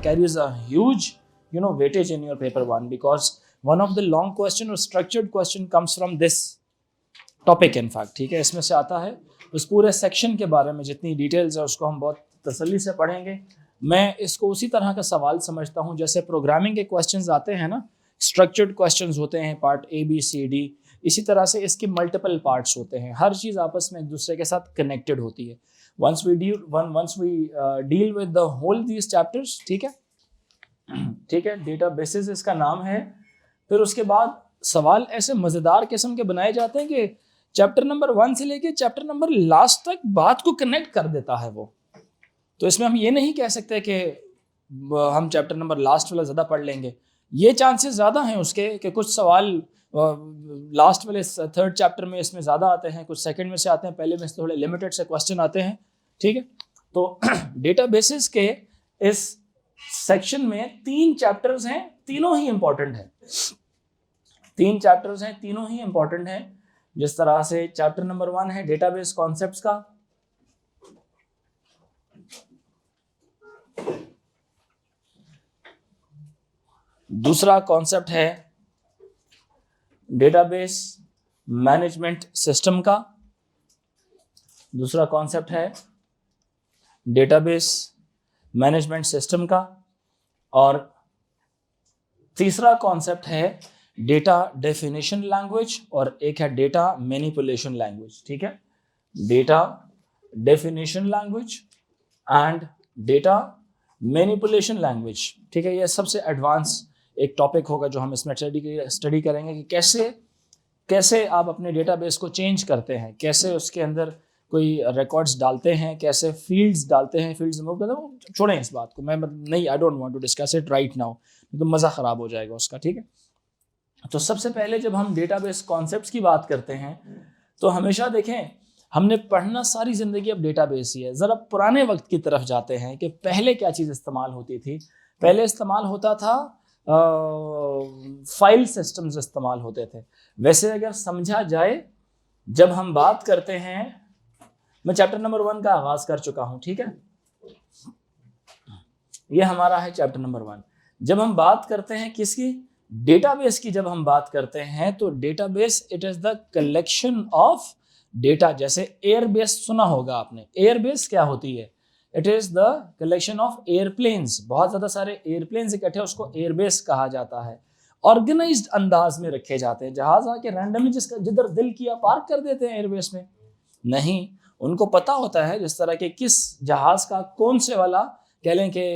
carries a huge weightage in your paper 1 because one of the long question or structured question comes from this topic in fact, ठीक है, इसमें से आता है। उस पूरे सेक्शन के बारे में जितनी डिटेल्स है उसको हम बहुत तसल्ली से पढ़ेंगे। मैं इसको उसी तरह का सवाल समझता हूँ जैसे प्रोग्रामिंग के क्वेश्चंस आते हैं ना, स्ट्रक्चर्ड क्वेश्चंस होते हैं, पार्ट ABCD, इसी तरह से इसके मल्टीपल पार्ट्स होते हैं, हर चीज़ आपस में एक दूसरे के साथ कनेक्टेड होती है। once we deal with the whole these chapters, ठीक है, डेटाबेसेस इसका नाम है। फिर उसके बाद सवाल ऐसे मज़ेदार किस्म के बनाए जाते हैं कि चैप्टर नंबर 1 से लेके चैप्टर नंबर लास्ट तक बात को कनेक्ट कर देता है वो। तो इसमें हम ये नहीं कह सकते कि हम चैप्टर नंबर लास्ट वाला ज़्यादा पढ़ लेंगे, ये चांसेस ज़्यादा हैं उसके कि कुछ सवाल लास्ट वाले 3rd चैप्टर में इसमें ज़्यादा आते हैं, कुछ सेकंड में से आते हैं, पहले में से थोड़े लिमिटेड से क्वेश्चन आते हैं, ठीक है। तो डेटाबेसेस के इस सेक्शन में 3 चैप्टर्स हैं, तीनों ही इंपॉर्टेंट हैं। 3 चैप्टर्स हैं, तीनों ही इंपॉर्टेंट हैं। जिस तरह से चैप्टर नंबर 1 है डेटाबेस कॉन्सेप्ट्स का, दूसरा कॉन्सेप्ट है डेटाबेस मैनेजमेंट सिस्टम का, दूसरा कॉन्सेप्ट है डेटाबेस मैनेजमेंट सिस्टम का, और तीसरा कॉन्सेप्ट है डेटा डेफिनेशन लैंग्वेज, और एक है डेटा मैनिपुलेशन लैंग्वेज, ठीक है। Data definition language and data manipulation language, ठीक है। ये सबसे एडवांस एक टॉपिक होगा जो हम इसमें स्टडी करेंगे कि कैसे आप अपने डेटाबेस को चेंज करते हैं, कैसे उसके अंदर कोई रिकॉर्ड्स डालते हैं, कैसे फील्ड्स डालते हैं, फील्ड्स रिमूव करते हैं। छोड़ें इस बात को, मैं नहीं, I don't want to discuss it right now, तो मज़ा ख़राब हो जाएगा उसका, ठीक है। तो सबसे पहले जब हम डेटाबेस कॉन्सेप्ट्स की बात करते हैं तो हमेशा देखें, हमने पढ़ना सारी ज़िंदगी अब डेटाबेस ही है। ज़रा पुराने वक्त की तरफ जाते हैं कि पहले क्या चीज़ इस्तेमाल होती थी। पहले इस्तेमाल होता था फाइल सिस्टम्स इस्तेमाल होते थे। वैसे अगर समझा जाए, जब हम बात करते हैं, मैं चैप्टर नंबर 1 का आगाज़ कर चुका हूँ, ठीक है, ये हमारा है चैप्टर नंबर 1। जब हम बात करते हैं किसकी, डेटाबेस की, जब हम बात करते हैं तो database it is the collection of data. जैसे एयरबेस सुना होगा आपने, एयरबेस क्या होती है, it is the collection of airplanes, बहुत ज़्यादा सारे एयरप्लेन्स इकट्ठे, उसको एयरबेस कहा जाता है। ऑर्गेनाइज्ड अंदाज में रखे जाते हैं, जहाज़ आके रैंडमली जिधर दिल किया पार्क कर देते हैं एयरबेस में, नहीं, उनको पता होता है जिस तरह के किस जहाज़ का कौन से वाला कह लें कि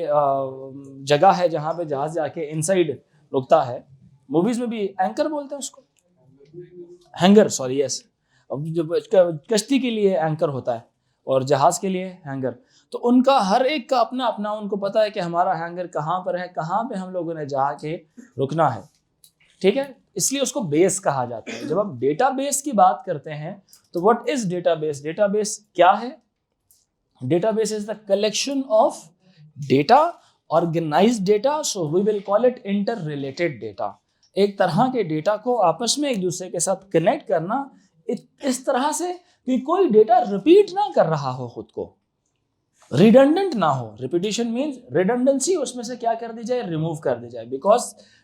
जगह है जहाँ पे जहाज़ जाके इनसाइड रुकता है। मूवीज़ में भी एंकर बोलते हैं उसको, हैंगर, सॉरी, यस। अब जब कश्ती के लिए एंकर होता है और जहाज़ के लिए हैंगर, तो उनका हर एक का अपना अपना, उनको पता है कि हमारा हैंगर कहाँ पर है, कहाँ पे हम लोगों ने जाके रुकना है, ठीक है, इसलिए उसको बेस कहा जाता है। जब आप डेटाबेस की बात करते हैं तो व्हाट इज डेटाबेस, डेटाबेस क्या है, database is the collection of data, organized data, so we will call it inter related data. एक तरह के डेटा को आपस में एक दूसरे के साथ कनेक्ट करना इस तरह से कि कोई डेटा रिपीट ना कर रहा हो, खुद को रिडंडेंट ना हो। रिपीटिशन मीन्स रिडंडेंसी, उसमें से क्या कर दी जाए, रिमूव कर दी जाए। बिकॉज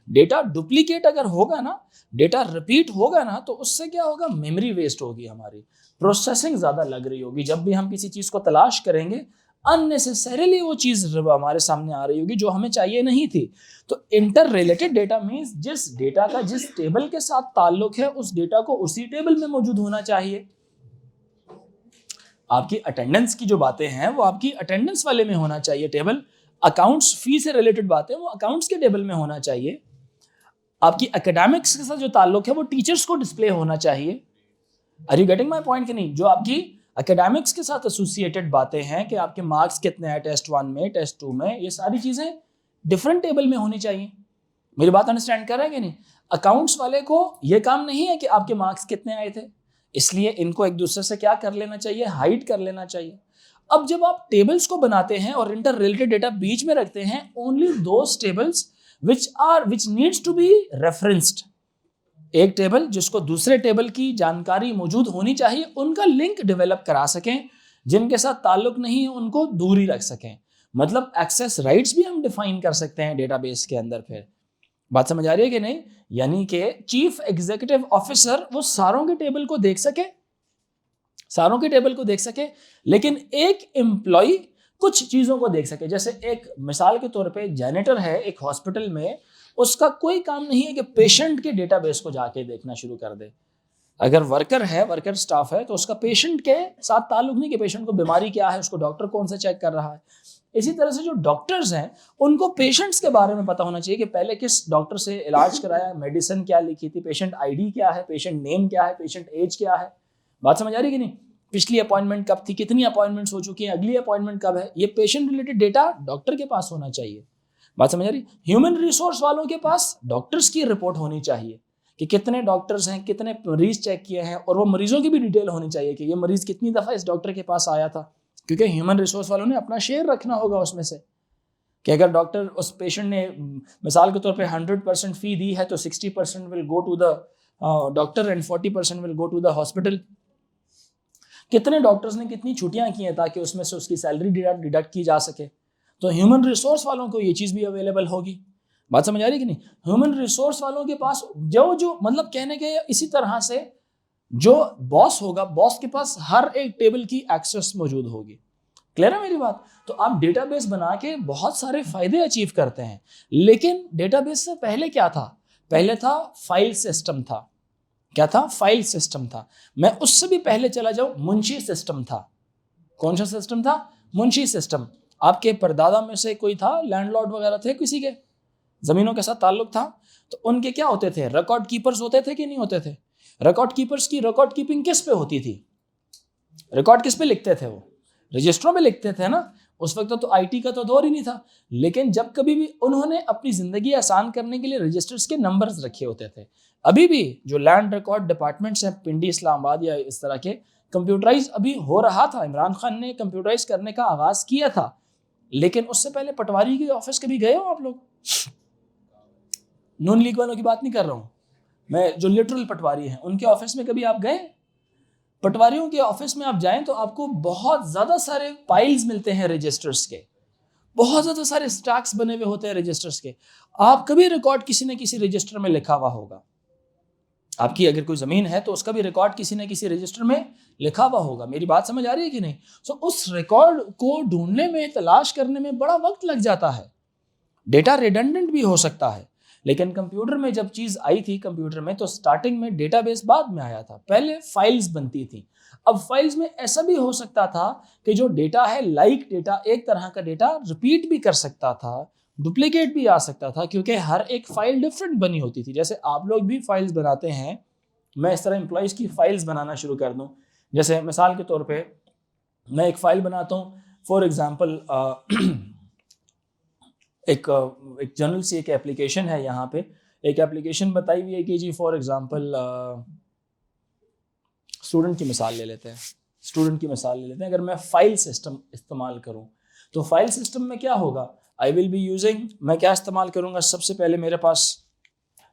डेटा डुप्लीकेट अगर होगा ना, डेटा रिपीट होगा ना, तो उससे क्या होगा, मेमोरी वेस्ट होगी, हमारी प्रोसेसिंग ज़्यादा लग रही होगी। जब भी हम किसी चीज़ को तलाश करेंगे, अननेसेसरीली वो चीज़ हमारे सामने आ रही होगी जो हमें चाहिए नहीं थी। तो इंटर रिलेटेड डेटा मीन्स जिस डेटा का जिस टेबल के साथ ताल्लुक है, उस डेटा को उसी टेबल में मौजूद होना चाहिए। आपकी अटेंडेंस की जो बातें हैं वो आपकी अटेंडेंस वाले में होना चाहिए टेबल। अकाउंट्स, फी से रिलेटेड बातें वो अकाउंट्स के टेबल में होना चाहिए। आपकी एकेडमिक्स के साथ जो ताल्लुक है वो टीचर्स को डिस्प्ले होना चाहिए। Are you getting my point कि नहीं? जो आपकी एकेडमिक्स के साथ एसोसिएटेड बातें हैं कि आपके मार्क्स कितने हैं टेस्ट 1 में, टेस्ट 2 में, ये सारी चीज़ें डिफरेंट टेबल में होनी चाहिए। मेरी बात अंडरस्टैंड कर रहे हैं कि नहीं? अकाउंट्स वाले को ये काम नहीं है कि आपके मार्क्स कितने आए थे, इसलिए इनको एक दूसरे से क्या कर लेना चाहिए, हाइड कर लेना चाहिए। अब जब आप टेबल्स को बनाते हैं और इंटर रिलेटेड डेटा बीच में रखते हैं, only those tables which needs to be referenced, एक टेबल जिसको दूसरे टेबल की जानकारी मौजूद होनी चाहिए, उनका लिंक डेवलप करा सकें, जिनके साथ ताल्लुक नहीं है उनको दूर ही रख सकें। मतलब एक्सेस राइट्स भी हम डिफाइन कर सकते हैं डेटाबेस के अंदर। फिर बात समझ आ रही है कि नहीं? यानी कि चीफ एग्जीक्यूटिव ऑफिसर वो सारों के टेबल को देख सके, सारों के टेबल को देख सके, लेकिन एक एम्प्लॉय कुछ चीजों को देख सके। जैसे एक मिसाल के तौर पे जैनिटर है एक हॉस्पिटल में, उसका कोई काम नहीं है कि पेशेंट के डेटाबेस को जाके देखना शुरू कर दे। अगर वर्कर है, वर्कर स्टाफ है, तो उसका पेशेंट के साथ ताल्लुक नहीं कि पेशेंट को बीमारी क्या है, उसको डॉक्टर कौन सा चेक कर रहा है। इसी तरह से जो डॉक्टर्स हैं उनको पेशेंट्स के बारे में पता होना चाहिए कि पहले किस डॉक्टर से इलाज कराया, मेडिसिन क्या लिखी थी, पेशेंट आईडी क्या है, पेशेंट नेम क्या है, पेशेंट एज क्या है। बात समझ आ रही है कि नहीं? पिछली अपॉइंटमेंट कब थी, कितनी अपॉइंटमेंट्स हो चुकी हैं, अगली अपॉइंटमेंट कब है, ये पेशेंट रिलेटेड डेटा डॉक्टर के पास होना चाहिए। बात समझ आ रही? ह्यूमन रिसोर्स वालों के पास डॉक्टर्स की रिपोर्ट होनी चाहिए कि कितने डॉक्टर्स हैं, कितने मरीज चेक किए हैं, और वो मरीजों की भी डिटेल होनी चाहिए कि ये मरीज कितनी दफ़ा इस डॉक्टर के पास आया था, क्योंकि ह्यूमन रिसोर्स वालों ने अपना शेयर रखना होगा उसमें से कि अगर डॉक्टर उस पेशेंट ने मिसाल के तौर पे 100% फी दी है तो 60% will go to the doctor and 40% will go to the hospital. कितने डॉक्टर्स ने कितनी छुट्टियां की हैं ताकि उसमें से उसकी सैलरी डिडक्ट की जा सके, तो ह्यूमन रिसोर्स वालों को ये चीज़ भी अवेलेबल होगी। बात समझ आ रही है कि नहीं? ह्यूमन रिसोर्स वालों के पास जो मतलब कहने के इसी तरह से जो बॉस होगा, बॉस के पास हर एक टेबल की एक्सेस मौजूद होगी। क्लियर है मेरी बात? तो आप डेटाबेस बना के बहुत सारे फायदे अचीव करते हैं, लेकिन डेटाबेस से पहले क्या था? पहले था फाइल सिस्टम था। क्या था? फाइल सिस्टम था। मैं उससे भी पहले चला जाऊं, मुंशी सिस्टम था। कौन सा सिस्टम था? मुंशी सिस्टम। आपके परदादा में से कोई था, लैंडलॉर्ड वगैरह थे, किसी के जमीनों के साथ ताल्लुक था, तो उनके क्या होते थे? रिकॉर्ड कीपर्स होते थे कि नहीं होते थे? रिकॉर्ड कीपर्स की रिकॉर्ड कीपिंग किस पे होती थी? रिकॉर्ड किस पे लिखते थे? वो रजिस्टरों में लिखते थे ना। उस वक्त तो आईटी का तो दौर ही नहीं था, लेकिन जब कभी भी उन्होंने अपनी जिंदगी आसान करने के लिए रजिस्टर्स के नंबर्स रखे होते थे। अभी भी जो लैंड रिकॉर्ड डिपार्टमेंट्स हैं पिंडी, इस्लामाबाद या इस तरह के, कंप्यूटराइज अभी हो रहा था। इमरान खान ने कंप्यूटराइज करने का आगाज किया था, लेकिन उससे पहले पटवारी के ऑफिस कभी गए हो आप लोग? नून लीग वालों की बात नहीं कर रहा हूँ मैं, जो लिटरल पटवारी हैं उनके ऑफिस में कभी आप गए? पटवारियों के ऑफिस में आप जाएं तो आपको बहुत ज़्यादा सारे फाइल्स मिलते हैं रजिस्टर्स के, बहुत ज़्यादा सारे स्टैक्स बने हुए होते हैं रजिस्टर्स के। आप कभी रिकॉर्ड किसी न किसी रजिस्टर में लिखा हुआ होगा। आपकी अगर कोई ज़मीन है तो उसका भी रिकॉर्ड किसी न किसी रजिस्टर में लिखा हुआ होगा। मेरी बात समझ आ रही है कि नहीं? सो उस रिकॉर्ड को ढूंढने में, तलाश करने में बड़ा वक्त लग जाता है। डेटा रिडंडेंट भी हो सकता है, लेकिन कंप्यूटर में जब चीज़ आई थी कंप्यूटर में, तो स्टार्टिंग में डेटाबेस बाद में आया था, पहले फाइल्स बनती थी। अब फाइल्स में ऐसा भी हो सकता था कि जो डेटा है, लाइक डेटा, एक तरह का डेटा रिपीट भी कर सकता था, डुप्लीकेट भी आ सकता था, क्योंकि हर एक फाइल डिफरेंट बनी होती थी। जैसे आप लोग भी फाइल्स बनाते हैं, मैं इस तरह एम्प्लॉयज़ की फाइल्स बनाना शुरू कर दूँ। जैसे मिसाल के तौर पर मैं एक फ़ाइल बनाता हूँ, फॉर एग्ज़ाम्पल एक जनरल सी एक एप्लीकेशन है। यहाँ पे एक एप्लीकेशन बताई हुई है कि जी फॉर एग्जांपल स्टूडेंट की मिसाल ले लेते हैं। स्टूडेंट की मिसाल ले लेते हैं। अगर मैं फाइल सिस्टम इस्तेमाल करूँ तो फाइल सिस्टम में क्या होगा? आई विल बी यूजिंग, मैं क्या इस्तेमाल करूँगा? सबसे पहले मेरे पास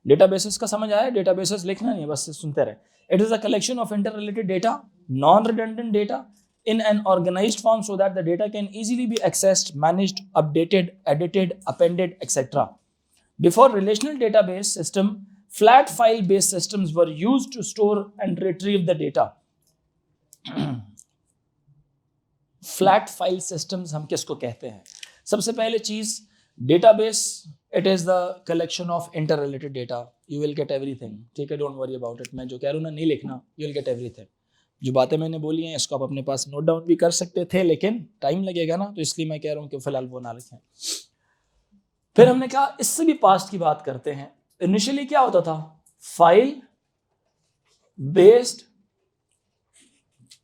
डेटाबेसेस का समझ आया? डेटाबेसेस लिखना नहीं है, बस सुनते रहे। It is a collection of inter related data, non redundant data in an organized form so that the data can easily be accessed, managed, updated, edited, appended, etc. Before relational database system, flat file based systems were used to store and retrieve the data. Flat file systems हम किसको कहते हैं? सबसे पहले चीज, database, it is the collection of interrelated data. You will get everything. ठीक है, don't worry about it. मैं जो कह रहा हूँ ना, नहीं लिखना, you will get everything. जो बातें मैंने बोली हैं इसको आप अपने पास नोट डाउन भी कर सकते थे, लेकिन टाइम लगेगा ना, तो इसलिए मैं कह रहा हूँ कि फिलहाल वो ना लिखें। फिर हमने कहा इससे भी पास्ट की बात करते हैं। इनिशियली क्या होता था? फाइल बेस्ड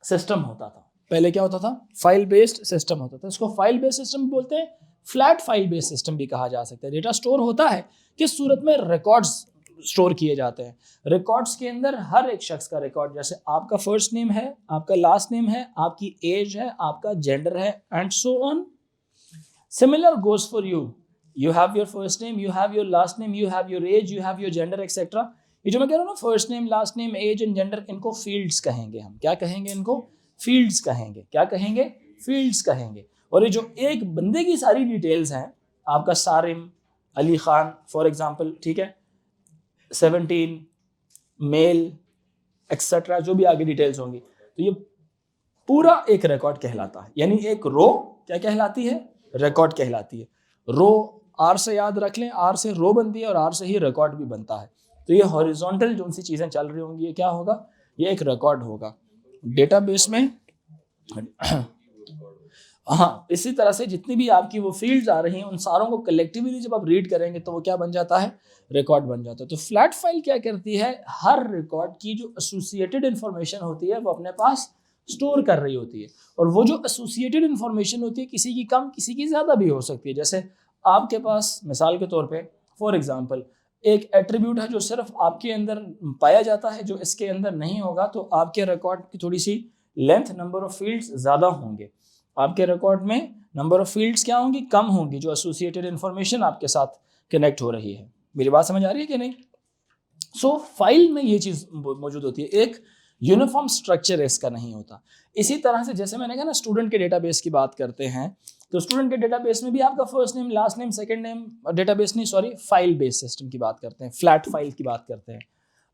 सिस्टम होता था। पहले क्या होता था? फाइल बेस्ड सिस्टम होता था। इसको फाइल बेस्ड सिस्टम बोलते हैं, फ्लैट फाइल बेस्ड सिस्टम भी कहा जा सकता है। डेटा स्टोर होता है किस सूरत में? रिकॉर्ड्स स्टोर किए जाते हैं। रिकॉर्ड्स के अंदर हर एक शख्स का रिकॉर्ड, जैसे आपका फर्स्ट नेम है, आपका लास्ट नेम है, आपकी एज है, आपका जेंडर है, and so on. Similar goes for you. You have your first name, you have your last name, you have your age, you have your gender, etcetera. ये जो मैं कह रहा हूँ ना, first name, last name, age and gender, इनको fields कहेंगे हम। क्या कहेंगे इनको? फील्ड्स कहेंगे। क्या कहेंगे? फील्ड्स कहेंगे। और ये जो एक बंदे की सारी डिटेल्स हैं, आपका सारिम अली खान फॉर एग्जांपल, ठीक है, 17 मेल एक्सेट्रा, जो भी आगे डिटेल्स होंगी, तो ये पूरा एक रिकॉर्ड कहलाता है। यानी एक रो क्या कहलाती है? रिकॉर्ड कहलाती है। रो आर से याद रख लें, आर से रो बनती है और आर से ही रिकॉर्ड भी बनता है। तो ये हॉरिजॉन्टल जो सी चीजें चल रही होंगी, ये क्या होगा? ये एक रिकॉर्ड होगा डेटाबेस में। हाँ, इसी तरह से जितनी भी आपकी वो फील्ड्स आ रही हैं, उन सारों को कलेक्टिवली जब आप रीड करेंगे तो वो क्या बन जाता है? रिकॉर्ड बन जाता है। तो फ्लैट फाइल क्या करती है? हर रिकॉर्ड की जो एसोसिएटेड इंफॉर्मेशन होती है वो अपने पास स्टोर कर रही होती है, और वो जो एसोसिएटेड इंफॉर्मेशन होती है किसी की कम किसी की ज़्यादा भी हो सकती है। जैसे आपके पास मिसाल के तौर पे फॉर एग्जांपल एक एट्रीब्यूट है जो सिर्फ आपके अंदर पाया जाता है, जो इसके अंदर नहीं होगा, तो आपके रिकॉर्ड की थोड़ी C length, number of fields ज़्यादा होंगे। आपके रिकॉर्ड में नंबर ऑफ फील्ड्स क्या होंगी? कम होंगी, जो एसोसिएटेड इंफॉर्मेशन आपके साथ कनेक्ट हो रही है। मेरी बात समझ आ रही है कि नहीं? सो फाइल में ये चीज़ मौजूद होती है, एक यूनिफॉर्म स्ट्रक्चर इसका नहीं होता। इसी तरह से जैसे मैंने कहा ना, स्टूडेंट के डेटाबेस की बात करते हैं, तो स्टूडेंट के डेटाबेस में भी आपका first name, last name, second name, database नहीं सॉरी फाइल बेस्ड सिस्टम की बात करते हैं, फ्लैट फाइल की बात करते हैं।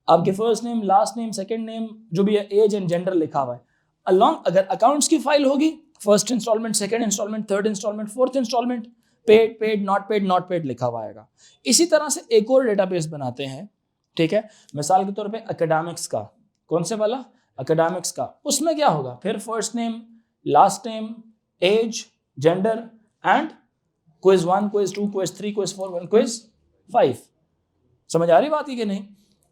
आपके first name, last name, second name जो भी है, एज एंड जेंडर लिखा हुआ है। अलॉन्ग अगर अकाउंट्स की फाइल होगी, first installment, second installment, third installment, fourth installment, paid, paid, not paid लिखा हुआ आएगा। इसी तरह से एक और डेटाबेस बनाते हैं, ठीक है, मिसाल के तौर पे एकेडमिक्स का। कौन से वाला? एकेडमिक्स का। उसमें क्या होगा? फिर first name, last name, age, gender and quiz 1, quiz 2, quiz 3, quiz 4, quiz 5। समझ आ रही बात है कि नहीं?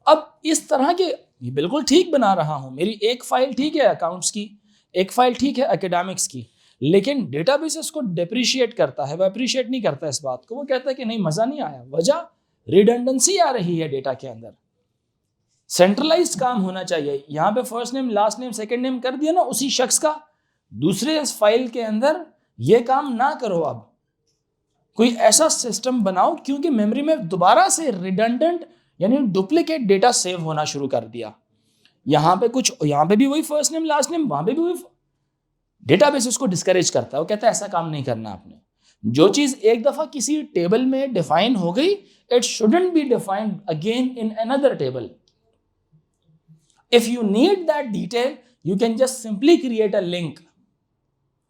अब इस तरह के, ये बिल्कुल ठीक बना रहा हूं, मेरी एक फाइल ठीक है अकाउंट्स की, एक फाइल ठीक है एकेडमिक्स की, लेकिन डेटाबेस इसको डिप्रिशिएट करता है, वो अप्रिशिएट नहीं करता इस बात को। वो कहता है कि नहीं, मजा नहीं आया। वजह रिडंडेंसी आ रही है डेटा के अंदर। सेंट्रलाइज्ड काम होना चाहिए। यहां पे first name, last name, second name कर दिया ना उसी शख्स का, दूसरे फाइल के अंदर ये काम ना करो। अब कोई ऐसा सिस्टम बनाओ, क्योंकि मेमोरी में दोबारा से रिडंडेंट यानी डुप्लीकेट डेटा सेव होना शुरू कर दिया। यहां पे कुछ, यहां पे भी वही फर्स्ट नेम, लास्ट नेम, वहां पे भी वही। डेटाबेस उसको डिस्करेज करता है, वो कहता है ऐसा काम नहीं करना आपने। जो चीज एक दफा किसी टेबल में डिफाइन हो गई, it shouldn't be defined again in another table. If you need that detail, you can just simply create a link.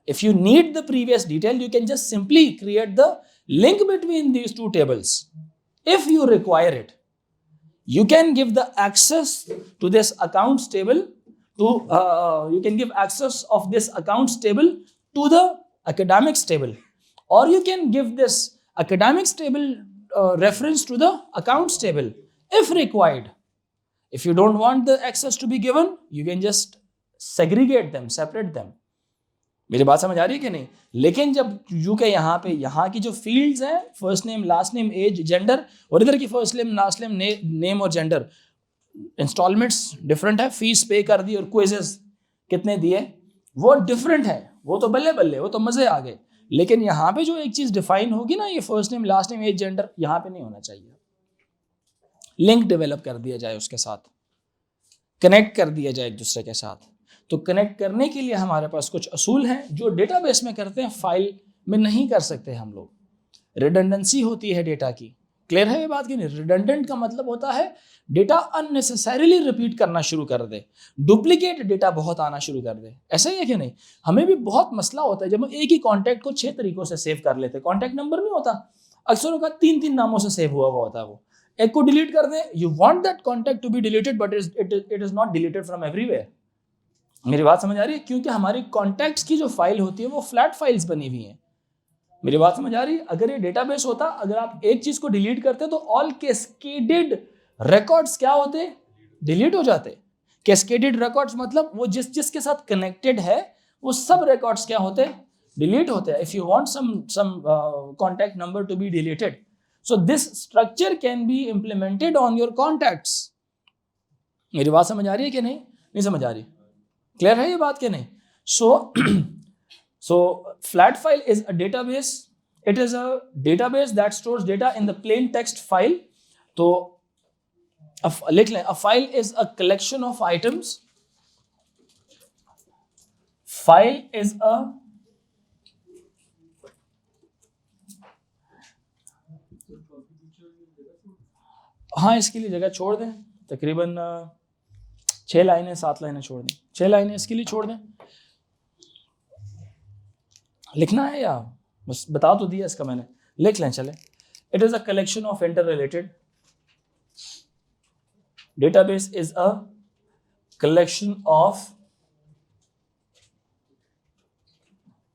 If you need the previous detail, you can just simply create the link between these two tables. If you require it, you can give the access to this accounts table you can give access of this accounts table to the academics table, or you can give this academics table reference to the accounts table if required. If you don't want the access to be given, you can just segregate them, separate them. मेरी बात समझ आ रही है कि नहीं? लेकिन जब UK यहाँ पे, यहाँ की जो फील्ड्स हैं, first name, last name, age, gender, और इधर की first name, last name, name और जेंडर, इंस्टॉलमेंट्स डिफरेंट है, फीस पे कर दी और क्विजेस कितने दिए वो डिफरेंट है, वो तो बल्ले बल्ले, वो तो मजे आ गए। लेकिन यहाँ पे जो एक चीज डिफाइन होगी ना, ये first name, last name, age, gender, यहाँ पे नहीं होना चाहिए। लिंक डेवलप कर दिया जाए, उसके साथ कनेक्ट कर दिया जाए एक दूसरे के साथ। तो कनेक्ट करने के लिए हमारे पास कुछ असूल हैं जो डेटाबेस में करते हैं, फाइल में नहीं कर सकते हम लोग। रिडंडेंसी होती है डेटा की। क्लियर है ये बात कि नहीं? रिडंडेंट का मतलब होता है डेटा अननेसेसरीली रिपीट करना शुरू कर दे, डुप्लीकेट डेटा बहुत आना शुरू कर दे। ऐसा ही है कि नहीं? हमें भी बहुत मसला होता है जब हम एक ही कॉन्टैक्ट को 6 तरीकों से सेव कर लेते हैं। कॉन्टैक्ट नंबर नहीं होता, अक्सर का 3-3 नामों से सेव हुआ होता है। वो एक को डिलीट कर दे, you want that contact to be deleted but it is not deleted from everywhere. मेरी बात समझ आ रही है? क्योंकि हमारी कॉन्टैक्ट्स की जो फाइल होती है वो फ्लैट फाइल्स बनी हुई हैं। मेरी बात समझ आ रही है? अगर ये डेटाबेस होता, अगर आप एक चीज को डिलीट करते तो ऑल कैस्केडेड रिकॉर्ड्स क्या होते? डिलीट हो जाते। कैस्केडेड रिकॉर्ड्स मतलब वो जिसके साथ कनेक्टेड है वो सब रिकॉर्ड्स क्या होते? डिलीट होते हैं। If you want some contact number to be deleted, so this structure can be implemented on your contacts. मेरी बात समझ आ रही है कि नहीं? नहीं समझ आ रही? क्लियर है ये बात कि नहीं? So flat file is a database. It is a database that stores data in the plain text file. तो लिख लें, a file is a collection of items. File is a हाँ, इसके लिए जगह छोड़ दें, तकरीबन 6 लाइनें 7 लाइनें छोड़ दें, 6 लाइनें इसके लिए छोड़ दें। लिखना है या बस बता तो दिया इसका मैंने, लिख लें चले। It is a collection of inter related, database is a collection of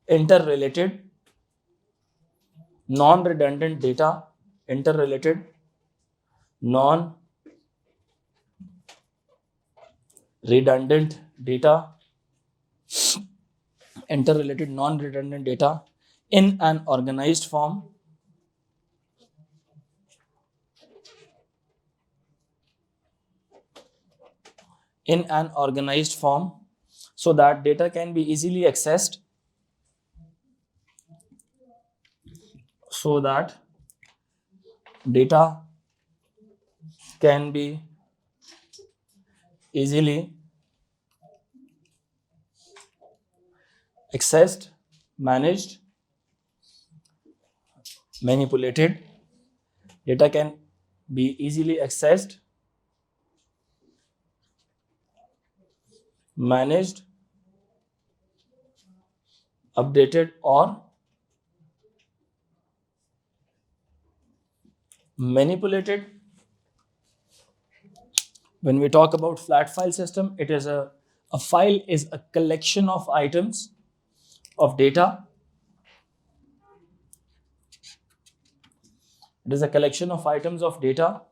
interrelated non-redundant data, interrelated non-redundant data, interrelated non-redundant data in an organized form, in an organized form so that data can be easily accessed, so that data can be easily accessed, managed, manipulated. Data can be easily accessed, managed, updated or manipulated. When we talk about flat file system, it is a file is a collection of items of data. It is a collection of items of data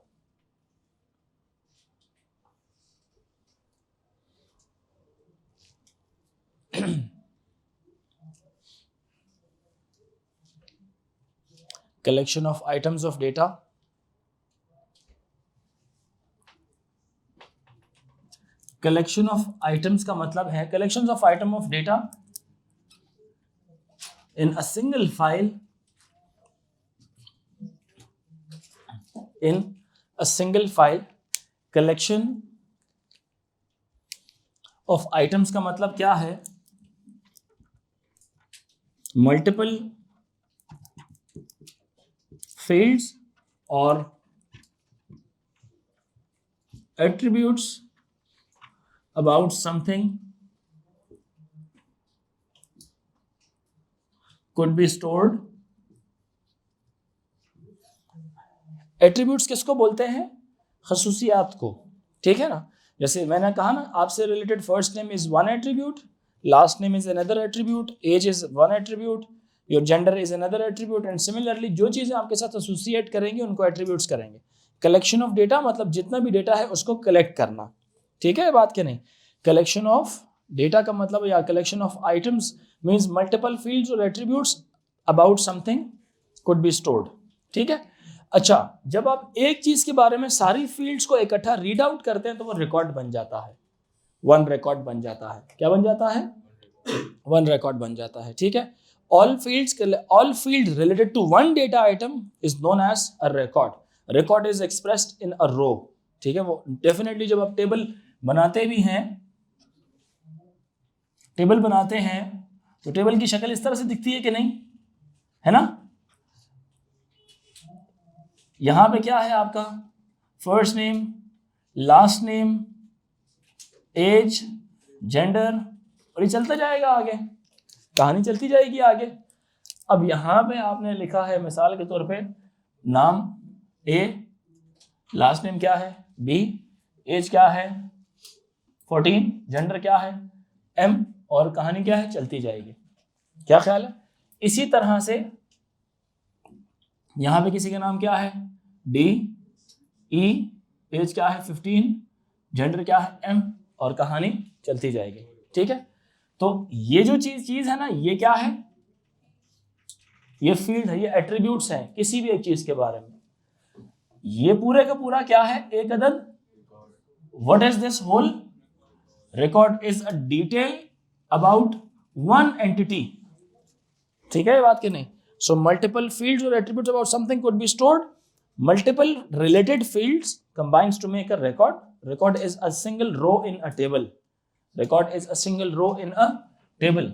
collection of items of data collection of items का मतलब है collections of item of data in a single file, in a single file. collection of items का मतलब क्या है? multiple fields or attributes about something could be stored. Attributes किसको बोलते हैं? खसूसियात को, ठीक है ना। जैसे मैंने कहा ना, आपसे related first name is one attribute, last name is another attribute, age is one attribute, your gender is another attribute, and similarly जो चीज़ें आपके साथ एसोसिएट करेंगे उनको एट्रीब्यूट्स करेंगे। कलेक्शन ऑफ डेटा मतलब जितना भी डेटा है उसको कलेक्ट करना, ठीक है बात के नहीं। कलेक्शन ऑफ डेटा का मतलब या collection of items means multiple fields और attributes about something could be stored, ठीक है। अच्छा, जब आप एक चीज के बारे में सारी फील्ड्स को इकट्ठा रीड आउट करते हैं तो वो रिकॉर्ड बन जाता है, वन रिकॉर्ड बन जाता है। क्या बन जाता है? वन रिकॉर्ड बन जाता है, ठीक है। All field related to one data item is known as a record. Record is expressed in a row, ठीक है। वो डेफिनेटली जब आप टेबल बनाते भी हैं, टेबल बनाते हैं तो टेबल की शक्ल इस तरह से दिखती है कि नहीं, है ना। यहां पे क्या है आपका? First name, last name, age, gender, और ये चलता जाएगा आगे, कहानी चलती जाएगी आगे। अब यहां पे आपने लिखा है मिसाल के तौर पे नाम ए, लास्ट नेम क्या है बी, एज क्या है 14, जेंडर क्या है एम, और कहानी क्या है चलती जाएगी। क्या ख्याल है? इसी तरह से यहां पे किसी का नाम क्या है डी, ई, एज क्या है 15, जेंडर क्या है एम, और कहानी चलती जाएगी, ठीक है। तो ये जो चीज है ना, ये क्या है? ये फील्ड है, ये एट्रीब्यूट्स हैं किसी भी एक चीज के बारे में। ये पूरे का पूरा क्या है? एक अदद। What is this whole? Record is a detail about one entity, ठीक है ये बात की नहीं। सो मल्टीपल फील्ड्स और attributes about something could be stored, multiple related fields combines to make a record. Record is a single row in a table. Record is a single row in a table.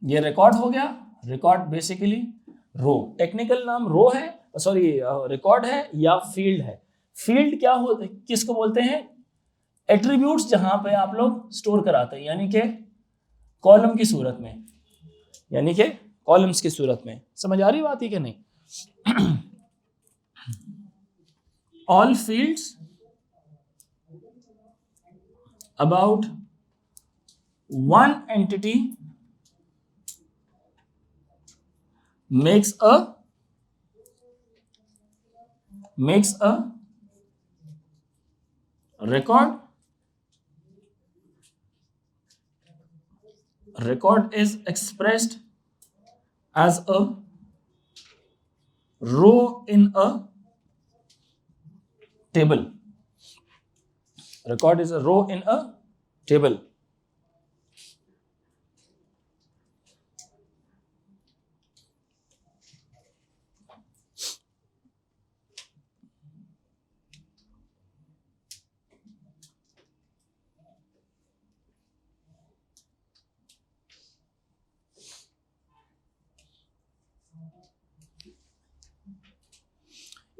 ये record हो गया। Record basically रो, technical नाम रो है, sorry record है या field है। Field क्या हो, किसको बोलते हैं, एट्रीब्यूट्स जहां पे आप लोग स्टोर कराते हैं, यानी कि कॉलम की सूरत में, यानी कि कॉलम्स की सूरत में। समझ आ रही बात है कि नहीं? All fields about one entity makes a record. Record is expressed as a row in a table. Record is a row in a table.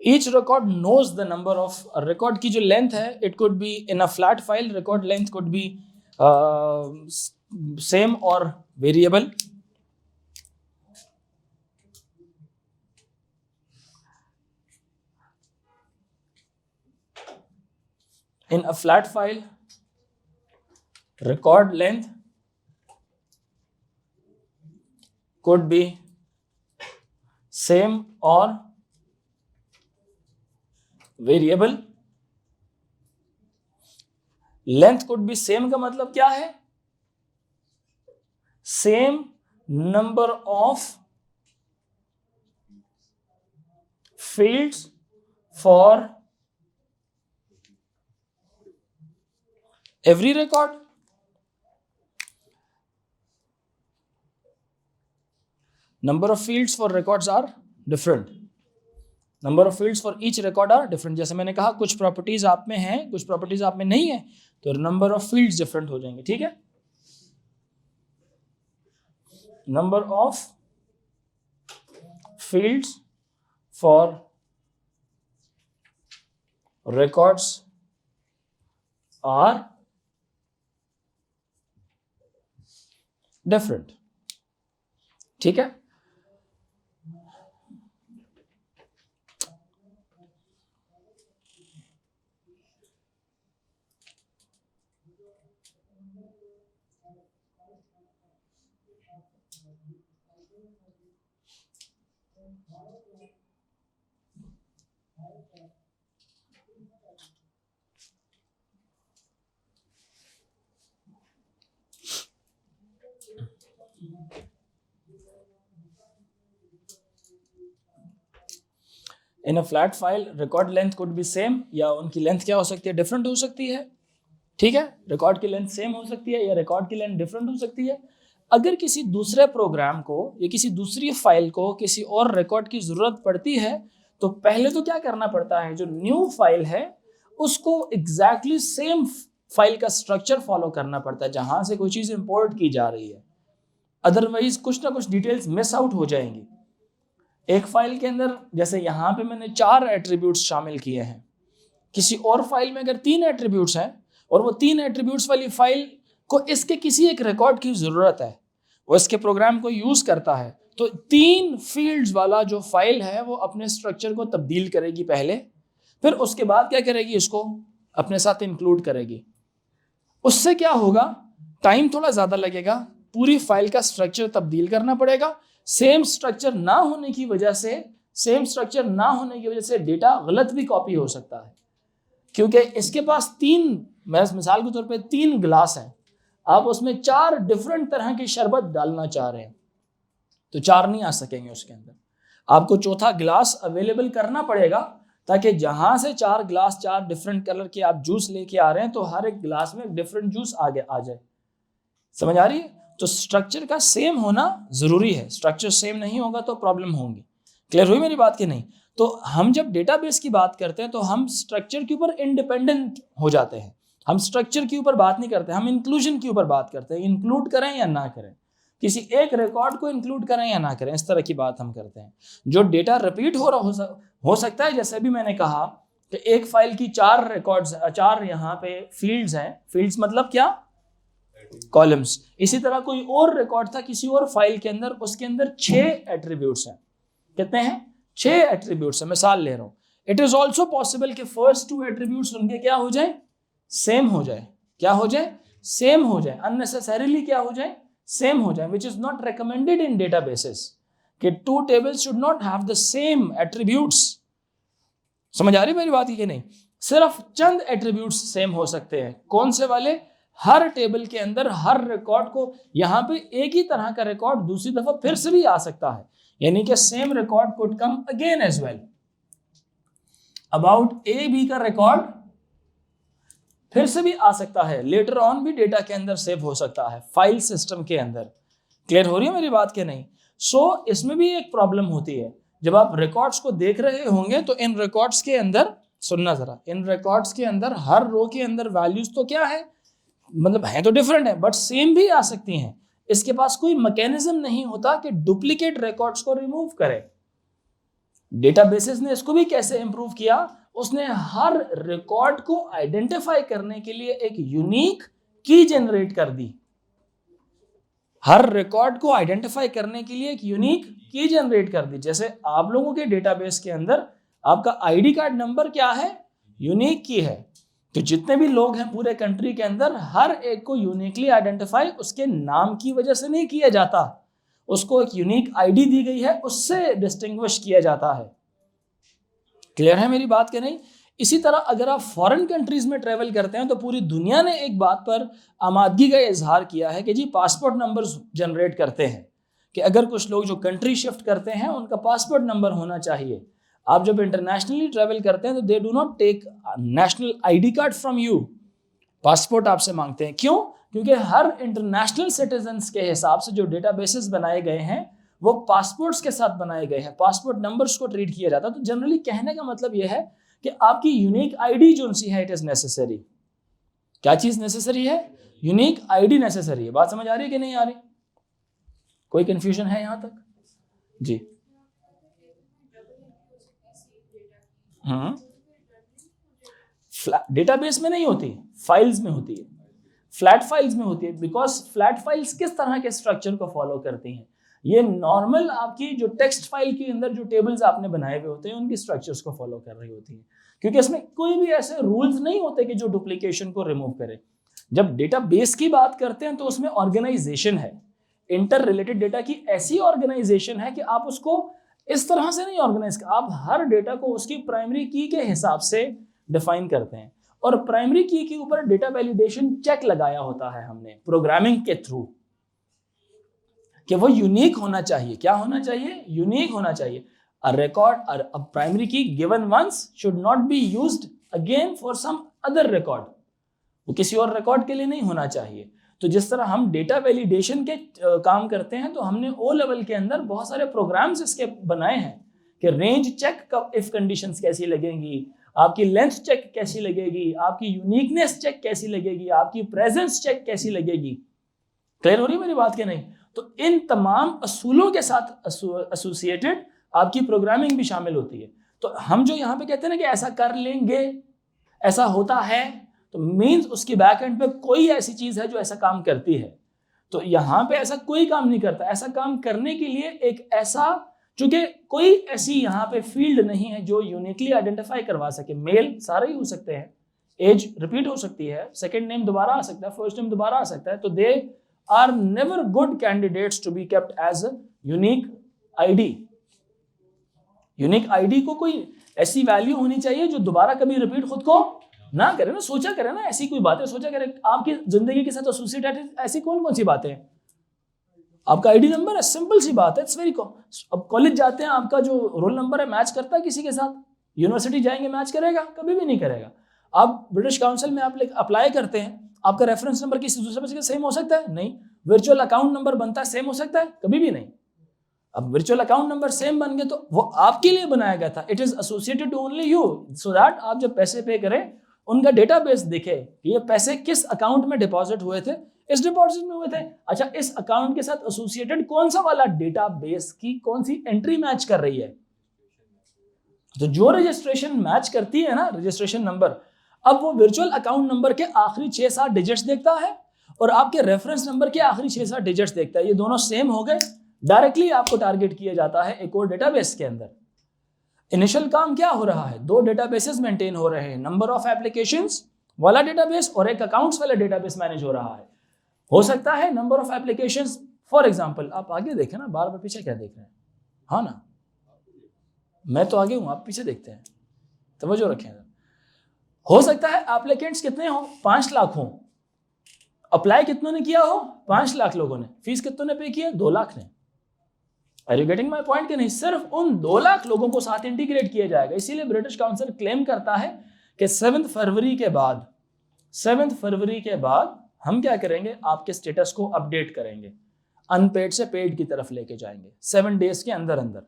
Each record knows the number of record की जो length है, it could be in a flat file, record length could be same or variable. In a flat file, record length could be same or variable. Length could be same का मतलब क्या है, same number of fields for every record. Number of fields for records are different, number of fields for each record are different. जैसे मैंने कहा कुछ properties आप में हैं, कुछ प्रॉपर्टीज आप में नहीं है, तो नंबर ऑफ फील्ड्स डिफरेंट हो जाएंगे, ठीक है। Number of fields for records are different, ठीक है। In a flat file record length could be same, या उनकी लेंथ क्या हो सकती है, डिफरेंट हो सकती है, ठीक है। रिकॉर्ड की लेंथ सेम हो सकती है या रिकॉर्ड की लेंथ डिफरेंट हो सकती है। अगर किसी दूसरे प्रोग्राम को या किसी दूसरी फाइल को किसी और रिकॉर्ड की जरूरत पड़ती है, तो पहले तो क्या करना पड़ता है, जो न्यू फाइल है उसको एग्जैक्टली सेम फाइल का स्ट्रक्चर फॉलो करना पड़ता है जहां से कोई चीज इंपोर्ट की जा रही है, अदरवाइज कुछ ना कुछ डिटेल्स मिस आउट हो जाएंगी। एक फाइल के अंदर जैसे यहाँ पे मैंने 4 एट्रीब्यूट्स शामिल किए हैं, किसी और फाइल में अगर 3 एट्रीब्यूट्स हैं और वो 3 एट्रीब्यूट्स वाली फाइल को इसके किसी एक रिकॉर्ड की जरूरत है, वो इसके प्रोग्राम को यूज करता है, तो 3 फील्ड्स वाला जो फाइल है वो अपने स्ट्रक्चर को तब्दील करेगी पहले, फिर उसके बाद क्या करेगी, इसको अपने साथ इंक्लूड करेगी। उससे क्या होगा, टाइम थोड़ा ज्यादा लगेगा, पूरी फाइल का स्ट्रक्चर तब्दील करना पड़ेगा। सेम स्ट्रक्चर ना होने की वजह से डेटा गलत भी कॉपी हो सकता है, क्योंकि इसके पास 3, मिसाल के तौर पे 3 ग्लास हैं, आप उसमें 4 डिफरेंट तरह की शरबत डालना चाह रहे हैं, तो 4 नहीं आ सकेंगे उसके अंदर। आपको चौथा ग्लास अवेलेबल करना पड़ेगा, ताकि जहां से 4 ग्लास 4 डिफरेंट कलर के आप जूस लेके आ रहे हैं, तो हर एक ग्लास में डिफरेंट जूस आगे आ जाए। समझ आ रही है? तो स्ट्रक्चर का सेम होना जरूरी है, स्ट्रक्चर सेम नहीं होगा तो प्रॉब्लम होंगी। क्लियर हुई मेरी बात कि नहीं? तो हम जब डेटाबेस की बात करते हैं तो हम स्ट्रक्चर के ऊपर इंडिपेंडेंट हो जाते हैं, हम स्ट्रक्चर के ऊपर बात नहीं करते, हम इंक्लूजन के ऊपर बात करते हैं, इंक्लूड करें या ना करें। किसी एक रिकॉर्ड को इंक्लूड करें या ना करें, इस तरह की बात हम करते हैं। जो डेटा रिपीट हो सकता है, जैसे भी मैंने कहा कि एक फाइल की 4 रिकॉर्ड्स, 4 यहाँ पे फील्ड्स हैं, फील्ड्स मतलब क्या, कॉलम्स। इसी तरह कोई और रिकॉर्ड था किसी और फाइल के अंदर, उसके अंदर 6 एट्रीब्यूट्स हैं। कितने हैं? 6 एट्रीब्यूट्स हैं, मिसाल ले रहा हूं। इट इज ऑल्सो पॉसिबल कि फर्स्ट 2 एट्रीब्यूट्स उनके क्या हो जाए, सेम हो जाए। क्या हो जाए? सेम हो जाए। अननेसेसरीली क्या हो जाए, सेम हो जाए, which is not recommended in databases कि 2 tables should not have the same attributes. समझ आ रही मेरी बात कि नहीं? सिर्फ चंद एट्रीब्यूट्स सेम हो सकते हैं। कौन से वाले? हर टेबल के अंदर हर रिकॉर्ड को, यहां पे एक ही तरह का रिकॉर्ड दूसरी दफा फिर से भी आ सकता है, यानी कि same record could come again as well. About A B का रिकॉर्ड फिर से भी आ सकता है, लेटर ऑन भी डेटा के अंदर सेव हो सकता है, फाइल सिस्टम के अंदर। क्लियर हो रही है मेरी बात के नहीं? सो इसमें भी एक प्रॉब्लम होती है। जब आप रिकॉर्ड्स को देख रहे होंगे तो इन रिकॉर्ड्स के अंदर, सुनना जरा, इन रिकॉर्ड्स के अंदर हर रो के अंदर वैल्यूज तो क्या है, मतलब है तो डिफरेंट है, बट सेम भी आ सकती हैं। इसके पास कोई मैकेनिज्म नहीं होता कि डुप्लीकेट रिकॉर्ड्स को रिमूव करे। डेटाबेसेस ने इसको भी कैसे इंप्रूव किया? उसने हर रिकॉर्ड को आइडेंटिफाई करने के लिए एक यूनिक की जनरेट कर दी। हर रिकॉर्ड को आइडेंटिफाई करने के लिए एक यूनिक की जनरेट कर दी। जैसे आप लोगों के डेटाबेस के अंदर आपका आईडी कार्ड नंबर क्या है, यूनिक की है। तो जितने भी लोग हैं पूरे कंट्री के अंदर, हर एक को यूनिकली आइडेंटिफाई उसके नाम की वजह से नहीं किया जाता, उसको एक यूनिक आईडी दी गई है, उससे डिस्टिंग्विश किया जाता है। क्लियर है मेरी बात के नहीं? इसी तरह अगर आप फॉरेन कंट्रीज में ट्रेवल करते हैं तो पूरी दुनिया ने एक बात पर आमादगी का इजहार किया है कि जी पासपोर्ट नंबर जनरेट करते हैं, कि अगर कुछ लोग जो कंट्री शिफ्ट करते हैं उनका पासपोर्ट नंबर होना चाहिए। आप जब इंटरनेशनली ट्रेवल करते हैं तो they do not take national ID card from you, passport आपसे मांगते हैं। क्यों? क्योंकि हर इंटरनेशनल सिटीजन्स के हिसाब से जो डेटाबेसेस बनाए गए हैं वो पासपोर्ट्स के साथ बनाए गए हैं, पासपोर्ट नंबर्स को ट्रीट किया जाता है। तो जनरली कहने का मतलब यह है कि आपकी यूनिक आईडी जो सी है, इट इज नेसेसरी। क्या चीज नेसेसरी है? यूनिक आईडी नेसेसरी है। बात समझ आ रही है कि नहीं आ रही? कोई कंफ्यूजन है यहां तक? जी डेटाबेस में नहीं होती, फाइल्स में होती है, फ्लैट फाइल्स में होती है। बिकॉज फ्लैट फाइल्स किस तरह के स्ट्रक्चर को फॉलो करती हैं? ये नॉर्मल आपकी जो टेक्स्ट फाइल के अंदर जो टेबल्स आपने बनाए हुए होते हैं उनकी स्ट्रक्चर्स को फॉलो कर रही होती है, क्योंकि इसमें कोई भी ऐसे रूल्स नहीं होते कि जो डुप्लीकेशन को रिमूव करे। जब डेटाबेस की बात करते हैं तो उसमें ऑर्गेनाइजेशन है, इंटर रिलेटेड डेटा की ऐसी ऑर्गेनाइजेशन है कि आप उसको इस तरह से नहीं ऑर्गेनाइज कर, आप हर डेटा को उसकी प्राइमरी की के हिसाब से डिफाइन करते हैं, और प्राइमरी की के ऊपर डेटा वैलिडेशन चेक लगाया होता है हमने प्रोग्रामिंग के थ्रू कि वो यूनिक होना चाहिए। क्या होना चाहिए? यूनिक होना चाहिए। A record, a primary key given once should not be used again for some other record, वो किसी और रिकॉर्ड के लिए नहीं होना चाहिए। तो जिस तरह हम डेटा वैलिडेशन के काम करते हैं, तो हमने ओ लेवल के अंदर बहुत सारे प्रोग्राम्स इसके बनाए हैं कि रेंज चेक का इफ कंडीशंस कैसी लगेंगी, आपकी लेंथ चेक कैसी लगेगी, आपकी यूनिकनेस चेक कैसी लगेगी, आपकी प्रेजेंस चेक कैसी लगेगी। क्लियर हो रही है मेरी बात के नहीं? तो इन तमाम असूलों के साथ एसोसिएटेड आपकी प्रोग्रामिंग भी शामिल होती है। तो हम जो यहाँ पे कहते हैं ना कि ऐसा कर लेंगे, ऐसा होता है, तो मींस उसकी बैक एंड पे कोई ऐसी चीज है जो ऐसा काम करती है। तो यहाँ पे ऐसा कोई काम नहीं करता। ऐसा काम करने के लिए एक ऐसा, चूंकि कोई ऐसी यहाँ पे फील्ड नहीं है जो यूनिकली आइडेंटिफाई करवा सके। मेल सारे ही हो सकते हैं, एज रिपीट हो सकती है, सेकेंड नेम दोबारा आ सकता है, फर्स्ट नेम दोबारा आ सकता है, तो दे are never good candidates to be kept as a unique ID. Unique ID को कोई ऐसी वैल्यू होनी चाहिए जो दोबारा कभी रिपीट खुद को ना करे ना, सोचा करे ना, ऐसी कोई बातें सोचा करे आपकी जिंदगी के साथ एसोसिएटेड ऐसी कौन कौन सी बातें हैं। आपका आईडी नंबर है, सिंपल सी बात है, इट्स वेरी। अब कॉलेज जाते हैं, आपका जो रोल नंबर है मैच करता है किसी के साथ? यूनिवर्सिटी जाएंगे मैच करेगा? कभी भी नहीं करेगा। आप ब्रिटिश काउंसिल में आप अप्लाई करते हैं, आपका रेफरेंस नंबर किसी दूसरे बच्चे का सेम हो सकता है? नहीं। वर्चुअल अकाउंट नंबर बनता है, सेम हो सकता है? कभी भी नहीं। अब वर्चुअल अकाउंट नंबर सेम बन गए तो वो आपके लिए बनाया गया था, it is associated to only you, so that आप जब पैसे पे करें उनका डेटाबेस देखे ये पैसे किस अकाउंट में डिपॉजिट हुए थे, इस डिपॉजिट में हुए थे। अच्छा, इस अकाउंट के साथ एसोसिएटेड कौन सा वाला डेटाबेस की कौन सी एंट्री मैच कर रही है, तो जो रजिस्ट्रेशन मैच करती है ना, रजिस्ट्रेशन नंबर, अब वो वर्चुअल अकाउंट नंबर के आखिरी 6-7 डिजिट्स देखता है और आपके रेफरेंस नंबर के आखिरी 6-7 डिजिट्स देखता है। ये दोनों सेम हो गए, डायरेक्टली आपको टारगेट किया जाता है एक और डेटाबेस के अंदर। इनिशियल काम क्या हो रहा है, 2 डेटाबेसेस मेंटेन हो रहे हैं, नंबर ऑफ एप्लीकेशंस वाला डेटाबेस और एक अकाउंट्स वाला डेटाबेस मैनेज हो रहा है। हो सकता है number of applications, for example आप आगे देखें ना, बार बार पीछे क्या देख रहे हैं, हाँ ना, मैं तो आगे हूं, आप पीछे देखते हैं, तवज्जो रखें। हो सकता है एप्लीकेंट्स कितने हो, 5 लाख हो, अप्लाई कितनों ने किया हो, 5 लाख लोगों ने, फीस कितनों ने पे किया, 2 लाख ने। Are you getting my point कि नहीं? सिर्फ उन 2 लाख लोगों को साथ इंटीग्रेट किया जाएगा। इसीलिए ब्रिटिश काउंसिल क्लेम करता है कि 7 फरवरी के बाद हम क्या करेंगे, आपके स्टेटस को अपडेट करेंगे, अनपेड से पेड की तरफ लेके जाएंगे 7 डेज के अंदर अंदर।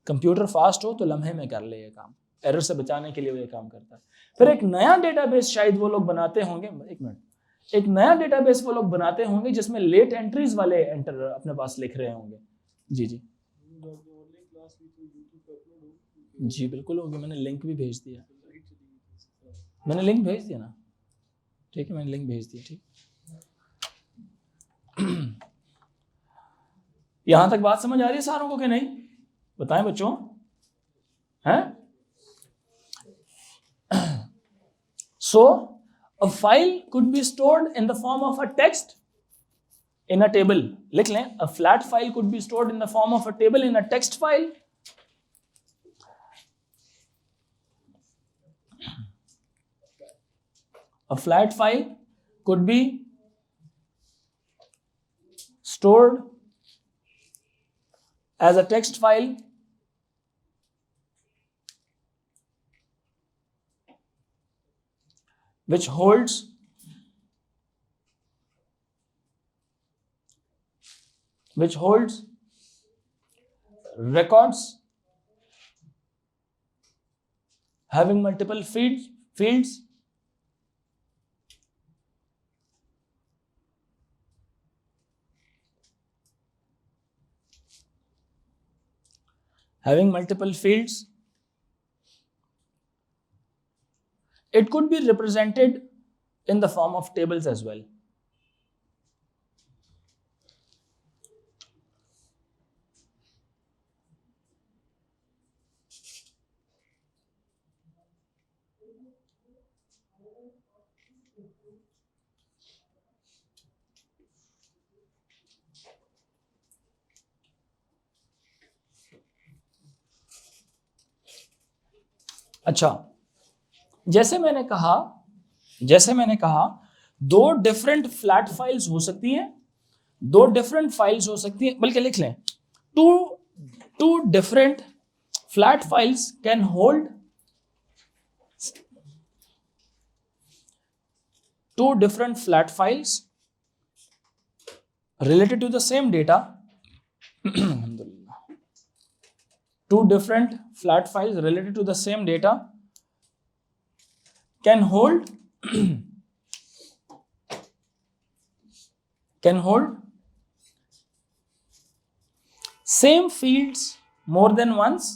कंप्यूटर फास्ट हो तो लम्हे में कर ले ये काम, एरर से बचाने के लिए वो ये काम करता है। फिर एक नया डेटाबेस शायद वो लोग बनाते होंगे, एक नया डेटाबेस वो लोग बनाते होंगे जिसमें लेट एंट्रीज वाले एंटर अपने पास लिख रहे होंगे। जी जी जी बिल्कुल होगी, मैंने लिंक भी भेज दिया, मैंने लिंक भेज दिया ना, ठीक है, मैंने लिंक भेज दिया, ठीक। यहां तक बात समझ आ रही है सारों को कि नहीं, बताएं बच्चों, हैं? So a file could be stored in the form of a text in a table. लिख लें, a flat file could be stored in the form of a table in a text file. A flat file could be stored as a text file which holds records having multiple fields It could be represented in the form of tables as well. अच्छा, जैसे मैंने कहा 2 different flat files हो सकती हैं, 2 different files हो सकती हैं, बल्कि लिख लें, two different flat files can hold 2 different flat files related to the same data. 2 different flat files related to the same data can hold same fields more than once,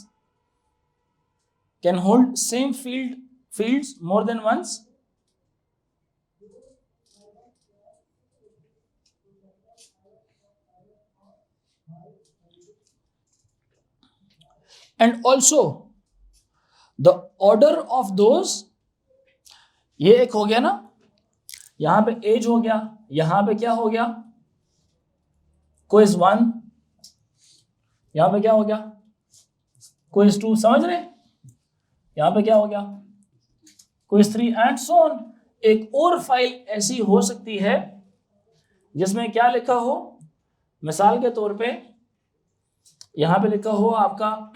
can hold same fields more than once, and also the order of those, ये एक हो गया ना, यहां पे as हो गया, यहां पे क्या हो गया, क्विज 1, यहां पे क्या हो गया, क्विज 2, समझ रहे, यहां पे क्या हो गया, क्विज 3 एंड सो ऑन। एक और फाइल ऐसी हो सकती है जिसमें क्या लिखा हो, मिसाल के तौर पे यहां पे लिखा हो आपका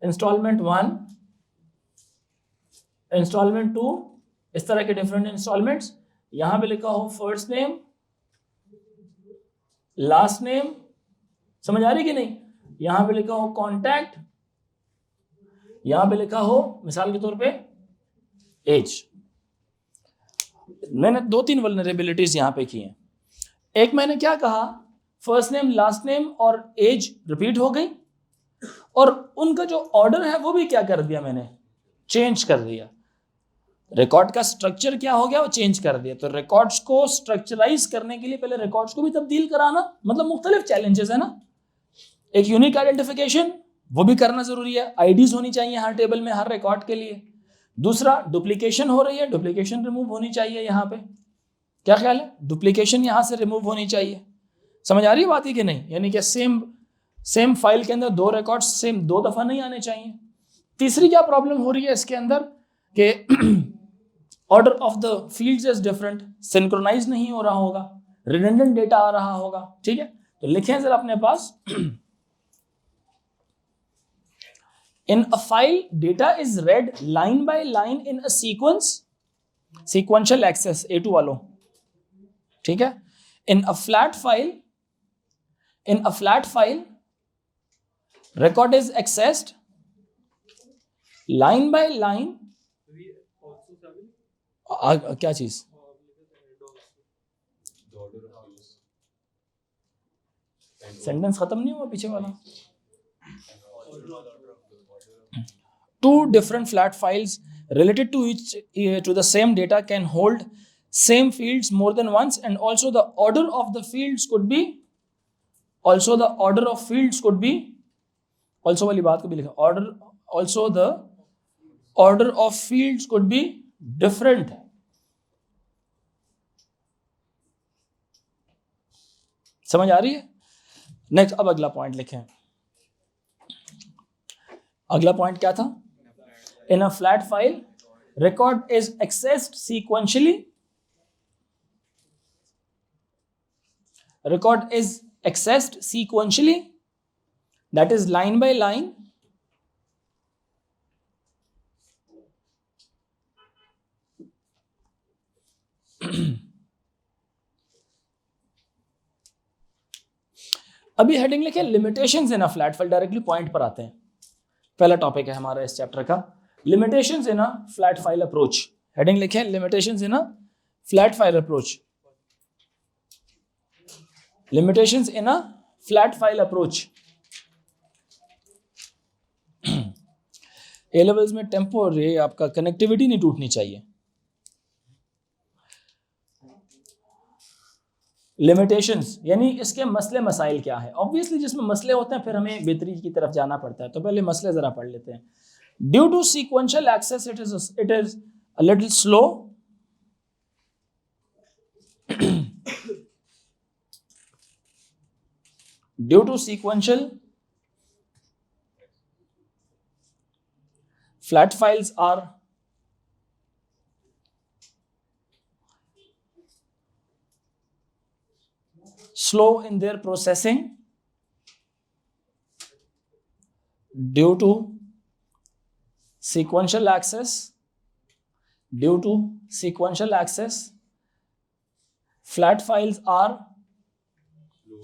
इंस्टॉलमेंट 1, इंस्टॉलमेंट 2, इस तरह के डिफरेंट इंस्टॉलमेंट्स। यहां पे लिखा हो फर्स्ट नेम, लास्ट नेम, समझ आ रही कि नहीं, यहां पे लिखा हो कॉन्टैक्ट, यहां पे लिखा हो मिसाल के तौर पे एज, मैंने 2-3 वल्नरेबिलिटीज यहां पे की हैं। एक मैंने क्या कहा, फर्स्ट नेम लास्ट नेम और एज रिपीट हो गई, और उनका जो ऑर्डर है वो भी क्या कर दिया मैंने, चेंज कर दिया। रिकॉर्ड का स्ट्रक्चर क्या हो गया, वो चेंज कर दिया। तो रिकॉर्ड्स को स्ट्रक्चराइज करने के लिए पहले रिकॉर्ड्स को भी तब्दील कराना, मतलब मुख्तलिफ चैलेंजेस है ना। एक यूनिक आइडेंटिफिकेशन वो भी करना जरूरी है, आईडीज होनी चाहिए हर टेबल में हर रिकॉर्ड के लिए। दूसरा, डुप्लीकेशन हो रही है, डुप्लीकेशन रिमूव होनी चाहिए। यहाँ पे क्या ख्याल है, डुप्लीकेशन यहाँ से रिमूव होनी चाहिए। समझ आ रही है बात है कि नहीं, यानी कि सेम फाइल के अंदर 2 रिकॉर्ड्स सेम 2 दफा नहीं आने चाहिए। तीसरी क्या प्रॉब्लम हो रही है इसके अंदर कि order of the fields is different, synchronize नहीं हो रहा होगा, रिडंडेंट डेटा आ रहा होगा। ठीक है, तो लिखें जरा अपने पास, in a file data is read line by line in a sequential access, A2 वालों, ठीक है। in a flat file record is accessed line by line, क्या चीज, सेंटेंस खत्म नहीं हुआ पीछे वाला। 2 different flat files related to the same data can hold same fields more than once, and also the order of fields could be also वाली बात को भी लिखा, also the order of fields could be different। समझ आ रही है। Next, अब अगला पॉइंट लिखें। अगला पॉइंट क्या था, in a flat file record is accessed sequentially, that is line by line, अभी हेडिंग लिखे limitations in a flat file, directly point पर आते हैं। पहला टॉपिक है हमारा इस चैप्टर का, limitations in a flat file approach. Heading लिखे limitations in a flat file approach, limitations in a flat file approach. A levels में टेम्पो और ये आपका कनेक्टिविटी नहीं टूटनी चाहिए। लिमिटेशंस यानी इसके मसले मसाइल क्या है। ऑब्वियसली जिसमें मसले होते हैं फिर हमें बेहतरी की तरफ जाना पड़ता है, तो पहले मसले जरा पढ़ लेते हैं। Due to sequential access it is a little slow, due to sequential flat files are slow in their processing due to sequential access, flat files are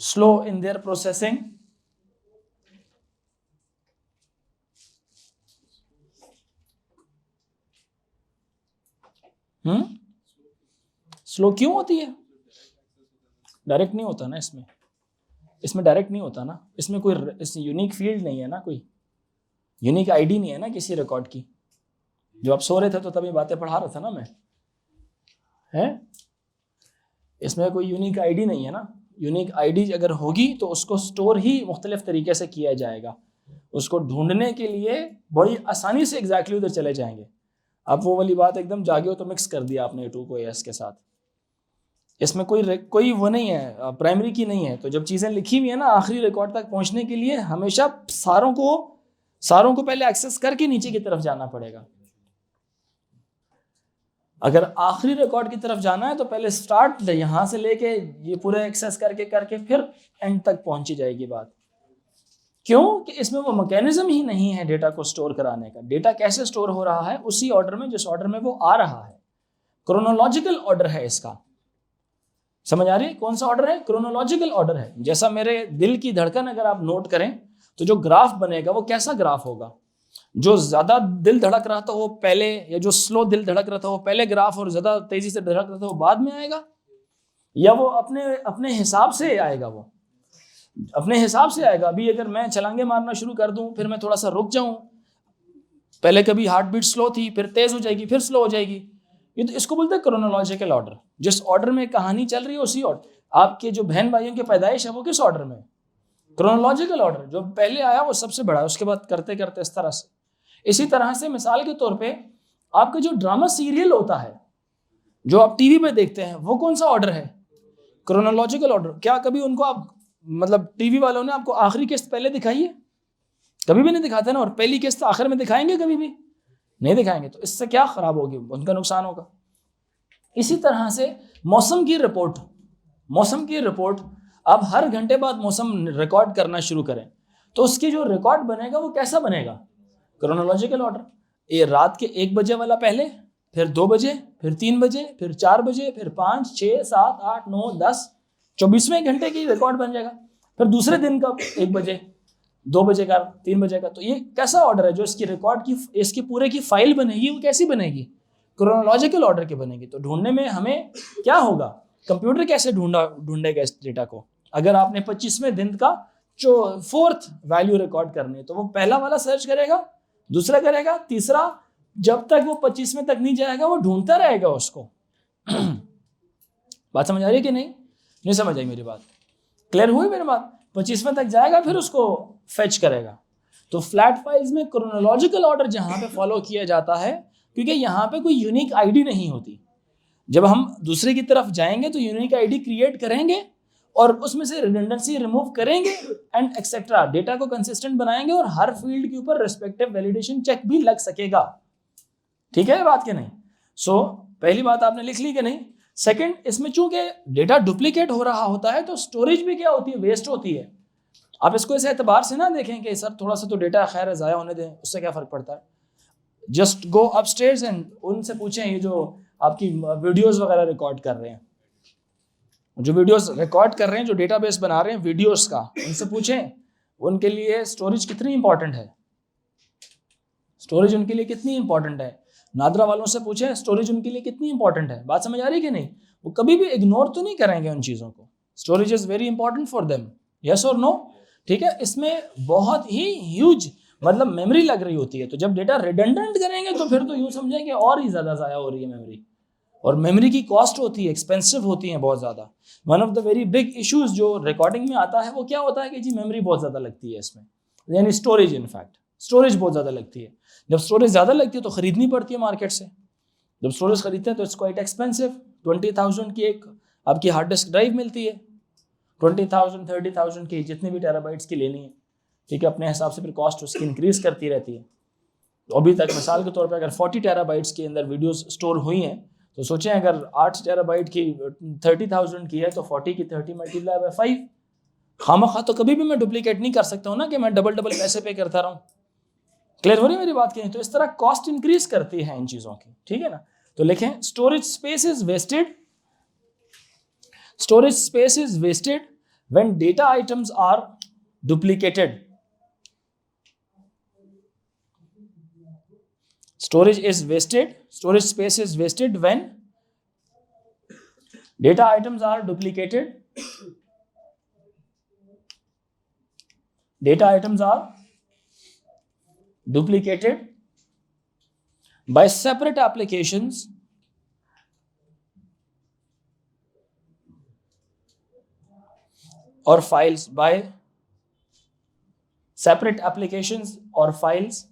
slow in their processing slow क्यों होती है, direct नहीं होता ना, इसमें direct नहीं होता ना, इसमें कोई यूनिक फील्ड नहीं है ना, कोई यूनिक आईडी नहीं है ना किसी रिकॉर्ड की। जो आप सो रहे थे तो तभी बातें पढ़ा रहा था ना मैं, है इसमें कोई यूनिक आईडी नहीं है ना। यूनिक आईडी अगर होगी तो उसको स्टोर ही मुख्तलिफ तरीके से किया जाएगा, उसको ढूंढने के लिए बड़ी आसानी से एग्जैक्टली उधर चले जाएंगे। अब वो वाली बात एकदम जागे हो तो मिक्स कर दिया आपने A2 को AS के साथ, इसमें कोई वो नहीं है, प्राइमरी की नहीं है। तो जब चीज़ें लिखी हुई है ना, आखिरी रिकॉर्ड तक पहुंचने के लिए हमेशा सारों को पहले एक्सेस करके नीचे की तरफ जाना पड़ेगा। अगर आखिरी रिकॉर्ड की तरफ जाना है तो पहले स्टार्ट यहां से लेके ये पूरे एक्सेस करके फिर एंड तक पहुंची जाएगी बात। क्यों कि इसमें वो मैकेनिज्म ही नहीं है डेटा को स्टोर कराने का। डेटा कैसे स्टोर हो रहा है, उसी ऑर्डर में जिस ऑर्डर में वो आ रहा है, क्रोनोलॉजिकल ऑर्डर है इसका। समझ आ रही है कौन सा ऑर्डर है, क्रोनोलॉजिकल ऑर्डर है। जैसा मेरे दिल की धड़कन अगर आप नोट करें तो जो ग्राफ बनेगा वो कैसा ग्राफ होगा, जो ज्यादा दिल धड़क रहा था वो पहले, या जो स्लो दिल धड़क रहा था वो पहले ग्राफ, और ज्यादा तेजी से धड़क रहा था वो बाद में आएगा, या वो अपने अपने हिसाब से आएगा, वो अपने हिसाब से आएगा। अभी अगर मैं छलांगे मारना शुरू कर दूं, फिर मैं थोड़ा सा रुक जाऊं, पहले कभी हार्ट बीट स्लो थी, फिर तेज हो जाएगी, फिर स्लो हो जाएगी। ये तो इसको बोलते हैं क्रोनोलॉजिकल ऑर्डर। जिस ऑर्डर में कहानी चल रही है उसी ऑर्डर। आपके जो बहन भाइयों की पैदाइश है वो किस ऑर्डर में? Chronological order. जो पहले आया वो सबसे बड़ा है, उसके बाद करते करते इस तरह से। इसी तरह से मिसाल के तौर पे आपका जो ड्रामा सीरियल होता है, जो आप टीवी पे देखते हैं, वो कौन सा ऑर्डर है? Chronological order. क्या कभी उनको आप, मतलब टीवी वालों ने आपको आखिरी किस्त पहले दिखाई है? कभी भी नहीं दिखाते ना। और पहली किस्त आखिर में दिखाएंगे? कभी भी नहीं दिखाएंगे। तो इससे क्या खराब होगी? उनका नुकसान होगा। इसी तरह से मौसम की रिपोर्ट, मौसम की रिपोर्ट आप हर घंटे बाद मौसम रिकॉर्ड करना शुरू करें, तो उसकी जो रिकॉर्ड बनेगा वो कैसा बनेगा? Chronological order. ये रात के 1 बजे वाला पहले, फिर 2 बजे, फिर 3 बजे, फिर 4 बजे, फिर 5, 6, 7, 8, 9, 10, 24वें घंटे की रिकॉर्ड बन जाएगा। फिर दूसरे दिन का 1 बजे, 2 बजे का, 3 बजे का। तो ये कैसा ऑर्डर है? जो इसकी रिकॉर्ड की, इसकी पूरे की फाइल बनेगी वो कैसी बनेगी? क्रोनोलॉजिकल ऑर्डर की बनेगी। तो ढूंढने में हमें क्या होगा? कंप्यूटर कैसे ढूंढेगा इस डेटा को? अगर आपने 25वें दिन का जो 4th वैल्यू रिकॉर्ड करनी है, तो वो पहला वाला सर्च करेगा, दूसरा करेगा, तीसरा, जब तक वो 25वें तक नहीं जाएगा वो ढूंढता रहेगा उसको। बात समझ आ रही है कि नहीं? नहीं समझ आई मेरी बात? क्लियर हुई मेरी बात? 25वें तक जाएगा, फिर उसको फेच करेगा। तो फ्लैट फाइल्स में क्रोनोलॉजिकल ऑर्डर जहां पे फॉलो किया जाता है, क्योंकि यहाँ पे कोई यूनिक आईडी नहीं होती। जब हम दूसरे की तरफ जाएंगे तो यूनिक आईडी क्रिएट करेंगे और उसमें से रिडंडेंसी रिमूव करेंगे एंड एक्सेट्रा, डेटा को कंसिस्टेंट बनाएंगे और हर फील्ड के ऊपर रिस्पेक्टिव वैलिडेशन चेक भी लग सकेगा। ठीक है बात के नहीं? सो पहली बात आपने लिख ली कि नहीं? सेकंड, इसमें चूंकि डेटा डुप्लीकेट हो रहा होता है तो स्टोरेज भी क्या होती है? वेस्ट होती है। आप इसको इस एतबार से ना देखें कि सर थोड़ा सा तो डेटा खैर ज़ाया होने दें, उससे क्या फ़र्क पड़ता है। जस्ट गो अपस्टेयर्स एंड उनसे पूछें, ये जो आपकी वीडियोस वगैरह रिकॉर्ड कर रहे हैं, जो वीडियोस रिकॉर्ड कर रहे हैं, जो डेटाबेस बना रहे हैं वीडियोस का, उनसे पूछें उनके लिए स्टोरेज कितनी इंपॉर्टेंट है। स्टोरेज उनके लिए कितनी इंपॉर्टेंट है। नादरा वालों से पूछें स्टोरेज उनके लिए कितनी इंपॉर्टेंट है। बात समझ आ रही है कि नहीं? वो कभी भी इग्नोर तो नहीं करेंगे उन चीज़ों को। Storage is very important for them, yes और नो? ठीक है। इसमें बहुत ही ह्यूज मतलब मेमोरी लग रही होती है। तो जब डेटा रिडंडेंट करेंगे तो फिर तो यूँ समझें कि और ही ज़्यादा ज़ाया हो रही है मेमोरी, और मेमोरी की कॉस्ट होती है, एक्सपेंसिव होती है बहुत ज़्यादा। One of the very big issues जो रिकॉर्डिंग में आता है वो क्या होता है कि जी मेमोरी बहुत ज़्यादा लगती है इसमें, यानी स्टोरेज। इनफैक्ट स्टोरेज बहुत ज़्यादा लगती है। जब स्टोरेज ज़्यादा लगती है तो ख़रीदनी पड़ती है मार्केट से। जब स्टोरेज खरीदते हैं तो इट्स क्वाइट एक्सपेंसिव। 20,000 की एक आपकी हार्ड डिस्क ड्राइव मिलती है, 20,000 30,000 की, जितने भी टेराबाइट्स की लेनी है। ठीक है, अपने हिसाब से फिर कॉस्ट उसकी इंक्रीज करती रहती है। तो अभी तक मिसाल के तौर पे अगर 40 टेराबाइट्स के अंदर वीडियोस स्टोर हुई हैं, तो सोचें अगर 8 टेराबाइट की 30,000 की है तो 40 की 30 मल्टीप्लाई बाय 5। खामखा तो कभी भी मैं डुप्लीकेट नहीं कर सकता हूँ ना कि मैं डबल पैसे पे करता रहूँ। क्लियर हो रही है मेरी बात की? तो इस तरह कॉस्ट इंक्रीज करती है इन चीज़ों की। ठीक है ना? तो लिखें storage space is wasted, storage space is wasted when data items are duplicated. Storage is wasted, storage space is wasted when data items are duplicated. Data items are duplicated by separate applications or files, by separate applications or files.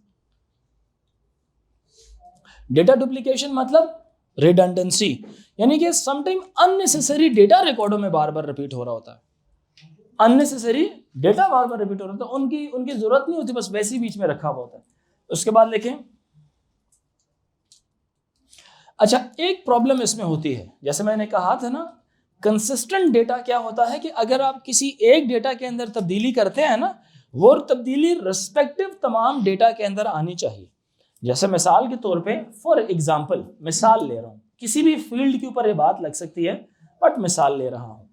Data duplication मतलब redundancy, यानी कि sometime unnecessary data रिकॉर्डों में बार बार repeat हो रहा होता है। Unnecessary data बार बार repeat हो रहा होता है, उनकी जरूरत नहीं होती, बस वैसे ही बीच में रखा हुआ होता है। उसके बाद लिखें, अच्छा एक प्रॉब्लम इसमें होती है, जैसे मैंने कहा था ना, कंसिस्टेंट डेटा क्या होता है कि अगर आप किसी एक डेटा के अंदर तब्दीली करते हैं ना, वो तब्दीली रिस्पेक्टिव तमाम डेटा के अंदर आनी चाहिए। जैसे मिसाल के तौर पे, फॉर एग्जाम्पल मिसाल ले रहा हूँ, किसी भी फील्ड के ऊपर ये बात लग सकती है, बट मिसाल ले रहा हूँ।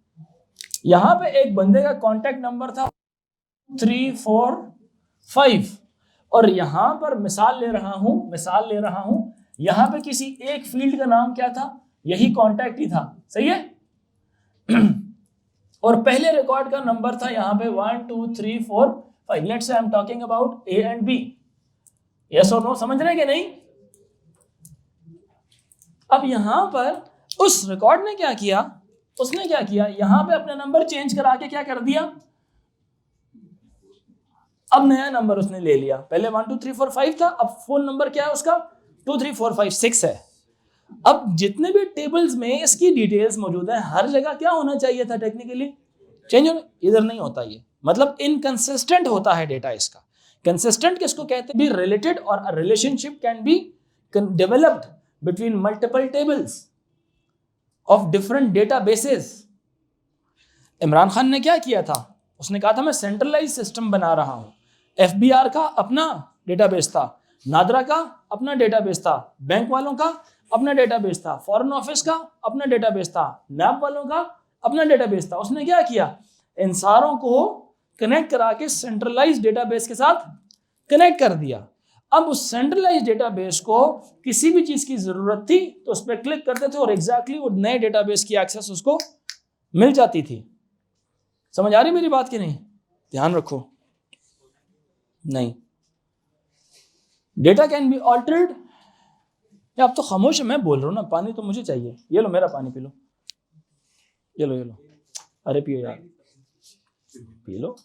यहाँ पे एक बंदे का कॉन्टैक्ट नंबर था 345 और यहां पर मिसाल ले रहा हूं, यहां पे किसी एक फील्ड का नाम क्या था, यही कॉन्टैक्ट ही था, सही है। और पहले रिकॉर्ड का नंबर था यहां पे 1 2 3 4 5। Let's say I am talking about A and B. Yes और नो, समझ रहे हैं कि नहीं। अब यहां पर उस रिकॉर्ड ने क्या किया, उसने क्या किया, यहां पे अपना नंबर चेंज करा के क्या कर दिया, अब नया नंबर उसने ले लिया। पहले 1 2 3 4 5 था, अब फोन नंबर क्या है उसका 2 3 4 5 6 है। अब जितने भी टेबल्स में इसकी डिटेल्स मौजूद है, हर जगह क्या होना चाहिए था, टेक्निकली चेंज होना, इधर नहीं होता। ये मतलब इनकंसिस्टेंट होता है डेटा इसका। कंसिस्टेंट किसको कहते हैं, बी रिलेटेड और a relationship can be developed between multiple tables of different databases. Imran Khan ने क्या किया था, उसने कहा था मैं सेंट्रलाइज सिस्टम बना रहा हूं। एफबीआर का अपना डेटाबेस था, नादरा का अपना डेटाबेस था, बैंक वालों का अपना डेटाबेस था, फॉरेन ऑफिस का अपना डेटाबेस था, नैब वालों का अपना डेटाबेस था। उसने क्या किया, इन सारों को कनेक्ट करा के सेंट्रलाइज डेटाबेस के साथ कनेक्ट कर दिया। अब उस सेंट्रलाइज डेटाबेस को किसी भी चीज की जरूरत थी तो उस पर क्लिक करते थे और एग्जैक्टली वो नए डेटाबेस की एक्सेस उसको मिल जाती थी। समझ आ रही मेरी बात की नहीं, ध्यान रखो। नहीं, डेटा कैन बी ऑल्टर्ड। आप तो खामोश है, मैं बोल रहा हूं ना, पानी तो मुझे चाहिए। ये लो मेरा पानी पी लो, ये लो, ये लो, अरे पियो यार, पी लो।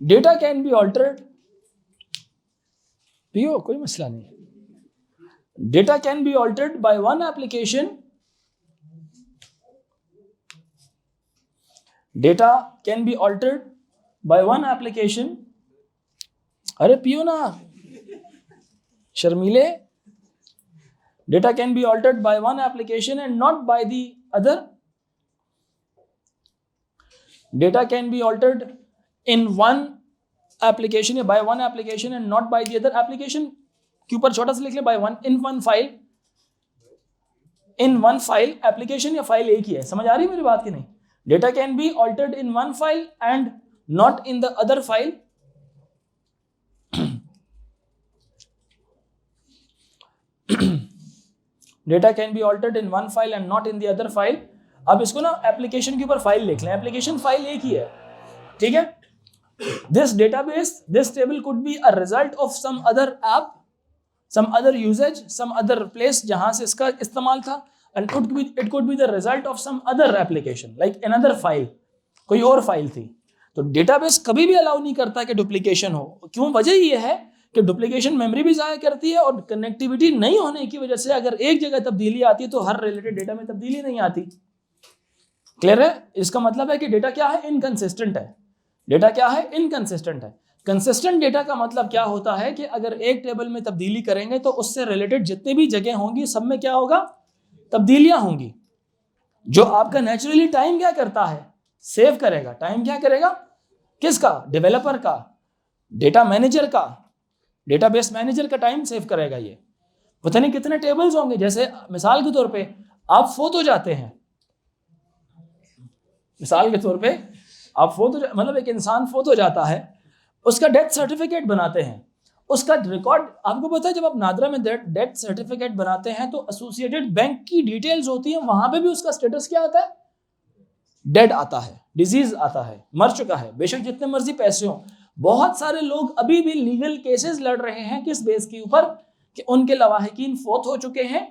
डेटा कैन बी ऑल्टर्ड, पियो, कोई मसला नहीं। Data can be altered by one application, data can be altered by one application. अरे पियो ना, शर्मीले। Data can be altered by one application and not by the other. Data can be altered in one application या by one application and not by the other application के ऊपर छोटा सा लिख ले, by one, in one file, in one file. Application या file एक ही है, समझ आ रही है मेरी बात की नहीं। Data can be altered in one file and not in the other file. Data can be altered in one file and not in the other file. अब इसको ना एप्लीकेशन के ऊपर फाइल लिख लें, एप्लीकेशन फाइल एक ही है, ठीक है। This database, this table could be a result of some other app, some other usage, some other place जहां से इसका इस्तेमाल था, and it could be the result of some other application, like another file, कोई और file थी। तो database कभी भी अलाउ नहीं करता कि डुप्लीकेशन हो। क्यों? वजह ये है कि डुप्लीकेशन मेमोरी भी ज़ाया करती है और कनेक्टिविटी नहीं होने की वजह से अगर एक जगह तब्दीली आती है तो हर रिलेटेड डेटा में तब्दीली नहीं आती। क्लियर है? इसका मतलब है कि डेटा क्या है, इनकंसिस्टेंट है। डेटा क्या है, इनकंसिस्टेंट है। कंसिस्टेंट डेटा का मतलब क्या होता है कि अगर एक टेबल में तब्दीली करेंगे तो उससे रिलेटेड जितने भी जगह होंगी सब में क्या होगा, तब्दीलियां होंगी। जो आपका नेचुरली टाइम क्या करता है, सेव करेगा। टाइम क्या करेगा, किसका, डेवलपर का, डेटा मैनेजर का, डेटाबेस मैनेजर का टाइम सेव करेगा। ये पता नहीं कितने टेबल्स होंगे। जैसे मिसाल के तौर पे आप फोत हो जाते हैं, मिसाल के तौर पे आप मतलब एक इंसान फोत हो जाता है, उसका डेथ सर्टिफिकेट बनाते हैं, उसका रिकॉर्ड। आपको पता है जब आप नादरा में डेथ सर्टिफिकेट बनाते हैं तो एसोसिएटेड बैंक की डिटेल्स होती हैं, वहां पे भी उसका स्टेटस क्या आता है, डेड आता है, डिजीज आता है, मर चुका है, बेशक जितने मर्जी पैसे हो। बहुत सारे लोग अभी भी लीगल केसेस लड़ रहे हैं, किस बेस के ऊपर, कि उनके लवाहिकीन फोत हो चुके हैं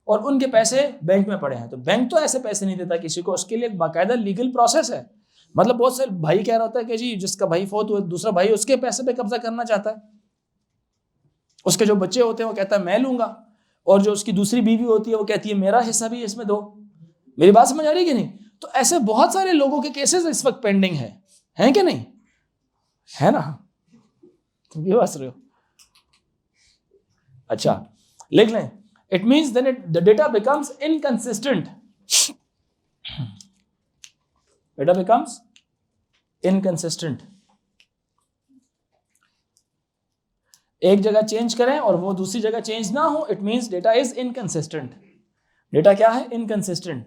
और उनके पैसे बैंक में पड़े हैं। तो बैंक तो ऐसे पैसे नहीं देता किसी को, उसके लिए एक बाकायदा लीगल प्रोसेस है। मतलब बहुत से भाई कह रहा होता है कि जी जिसका भाई फोत हुआ दूसरा भाई उसके पैसे पे कब्जा करना चाहता है, उसके जो बच्चे होते हैं वो कहता है मैं लूंगा, और जो उसकी दूसरी बीवी होती है वो कहती है मेरा हिस्सा भी इसमें दो। मेरी बात समझ आ रही है कि नहीं? तो ऐसे बहुत सारे लोगों के केसेस इस वक्त पेंडिंग है कि नहीं है ना? तुम क्यों हंस रहे हो? अच्छा लिख लें, it means then the data becomes inconsistent. Data becomes inconsistent. एक जगह चेंज करें और वो दूसरी जगह चेंज ना हो, it means data is inconsistent. Data क्या है, इनकंसिस्टेंट।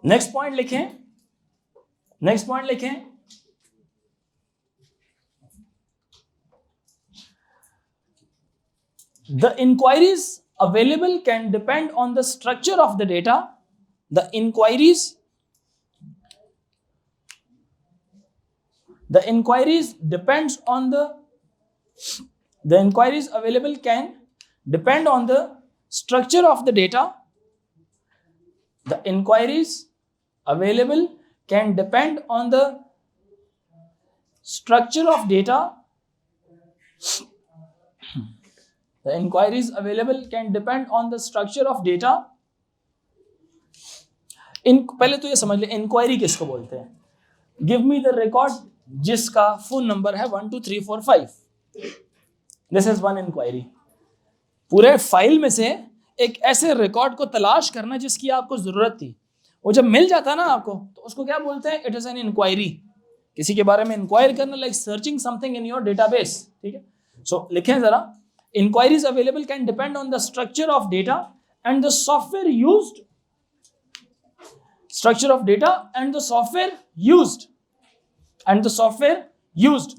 नेक्स्ट पॉइंट लिखें, नेक्स्ट पॉइंट लिखें, the inquiries available can depend on the structure of the data. The inquiries depends on the inquiries available can depend on the structure of the data. The inquiries available can depend on the structure of data. The inquiries available can depend on the structure of data. पहले तो ये समझ ले inquiry किसको बोलते हैं. Give me the record जिसका phone number है 1 2 3 4 5. This is one inquiry. पूरे फाइल में से एक ऐसे रिकॉर्ड को तलाश करना जिसकी आपको जरूरत थी, वो जब मिल जाता ना आपको तो उसको क्या बोलते हैं? It is an inquiry. किसी के बारे में इंक्वायर करना, like searching something in your database. ठीक है, सो लिखें जरा. Inquiries available can depend on the structure of data and the software used. Structure of data and the software used. And the software used.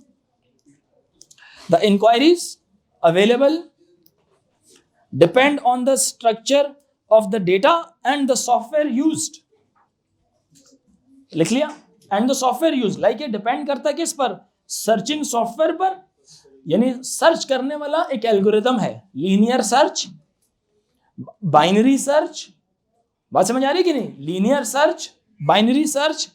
The inquiries available depend on the structure of the data and the software used. लिख लिया? And the software used. Like ये depend करता है किस पर? Searching software पर. यानी search करने वाला एक एल्गोरिथम है. Linear search, binary search. बात समझ आ रही कि नहीं? लीनियर सर्च, बाइनरी सर्च,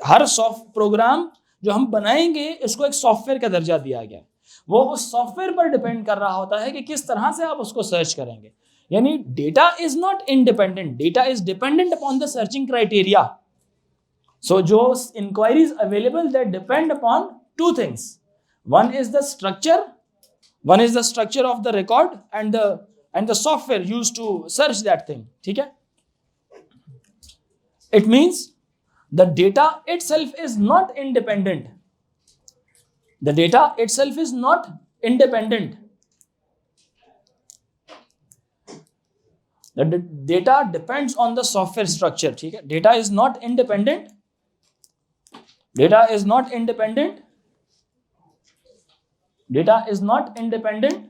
हर सॉफ्ट प्रोग्राम जो हम बनाएंगे इसको एक सॉफ्टवेयर का दर्जा दिया गया है. वो उस सॉफ्टवेयर पर डिपेंड कर रहा होता है कि किस तरह से आप उसको सर्च करेंगे. यानी data is not independent, data is dependent upon the searching criteria. So जो enquiries available that depend upon two things. One is the structure of the record and the software used to search that thing. ठीक है? It means the data itself is not independent. The data itself is not independent. The data depends on the software structure. ठीक है? Data is not independent. Data is not independent. Data is not independent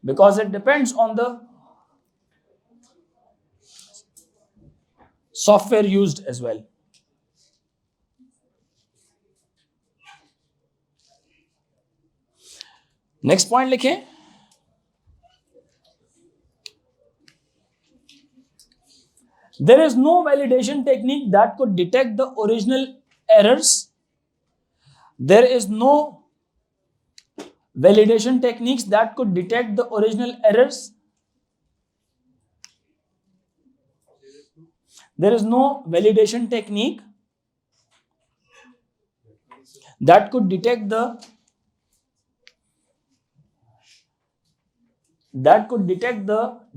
because it depends on the software used as well. Next point लिखें. There is no validation technique that could detect the original errors. There is no validation techniques that could detect the original errors. There is no validation technique that could detect the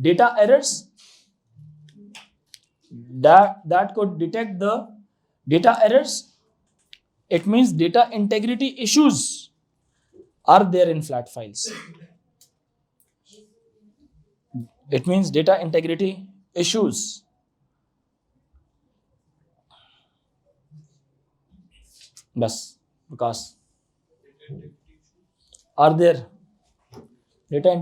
data errors. That could detect the data errors. It means data integrity issues are there in flat files. It means data integrity issues. Bas, because are there data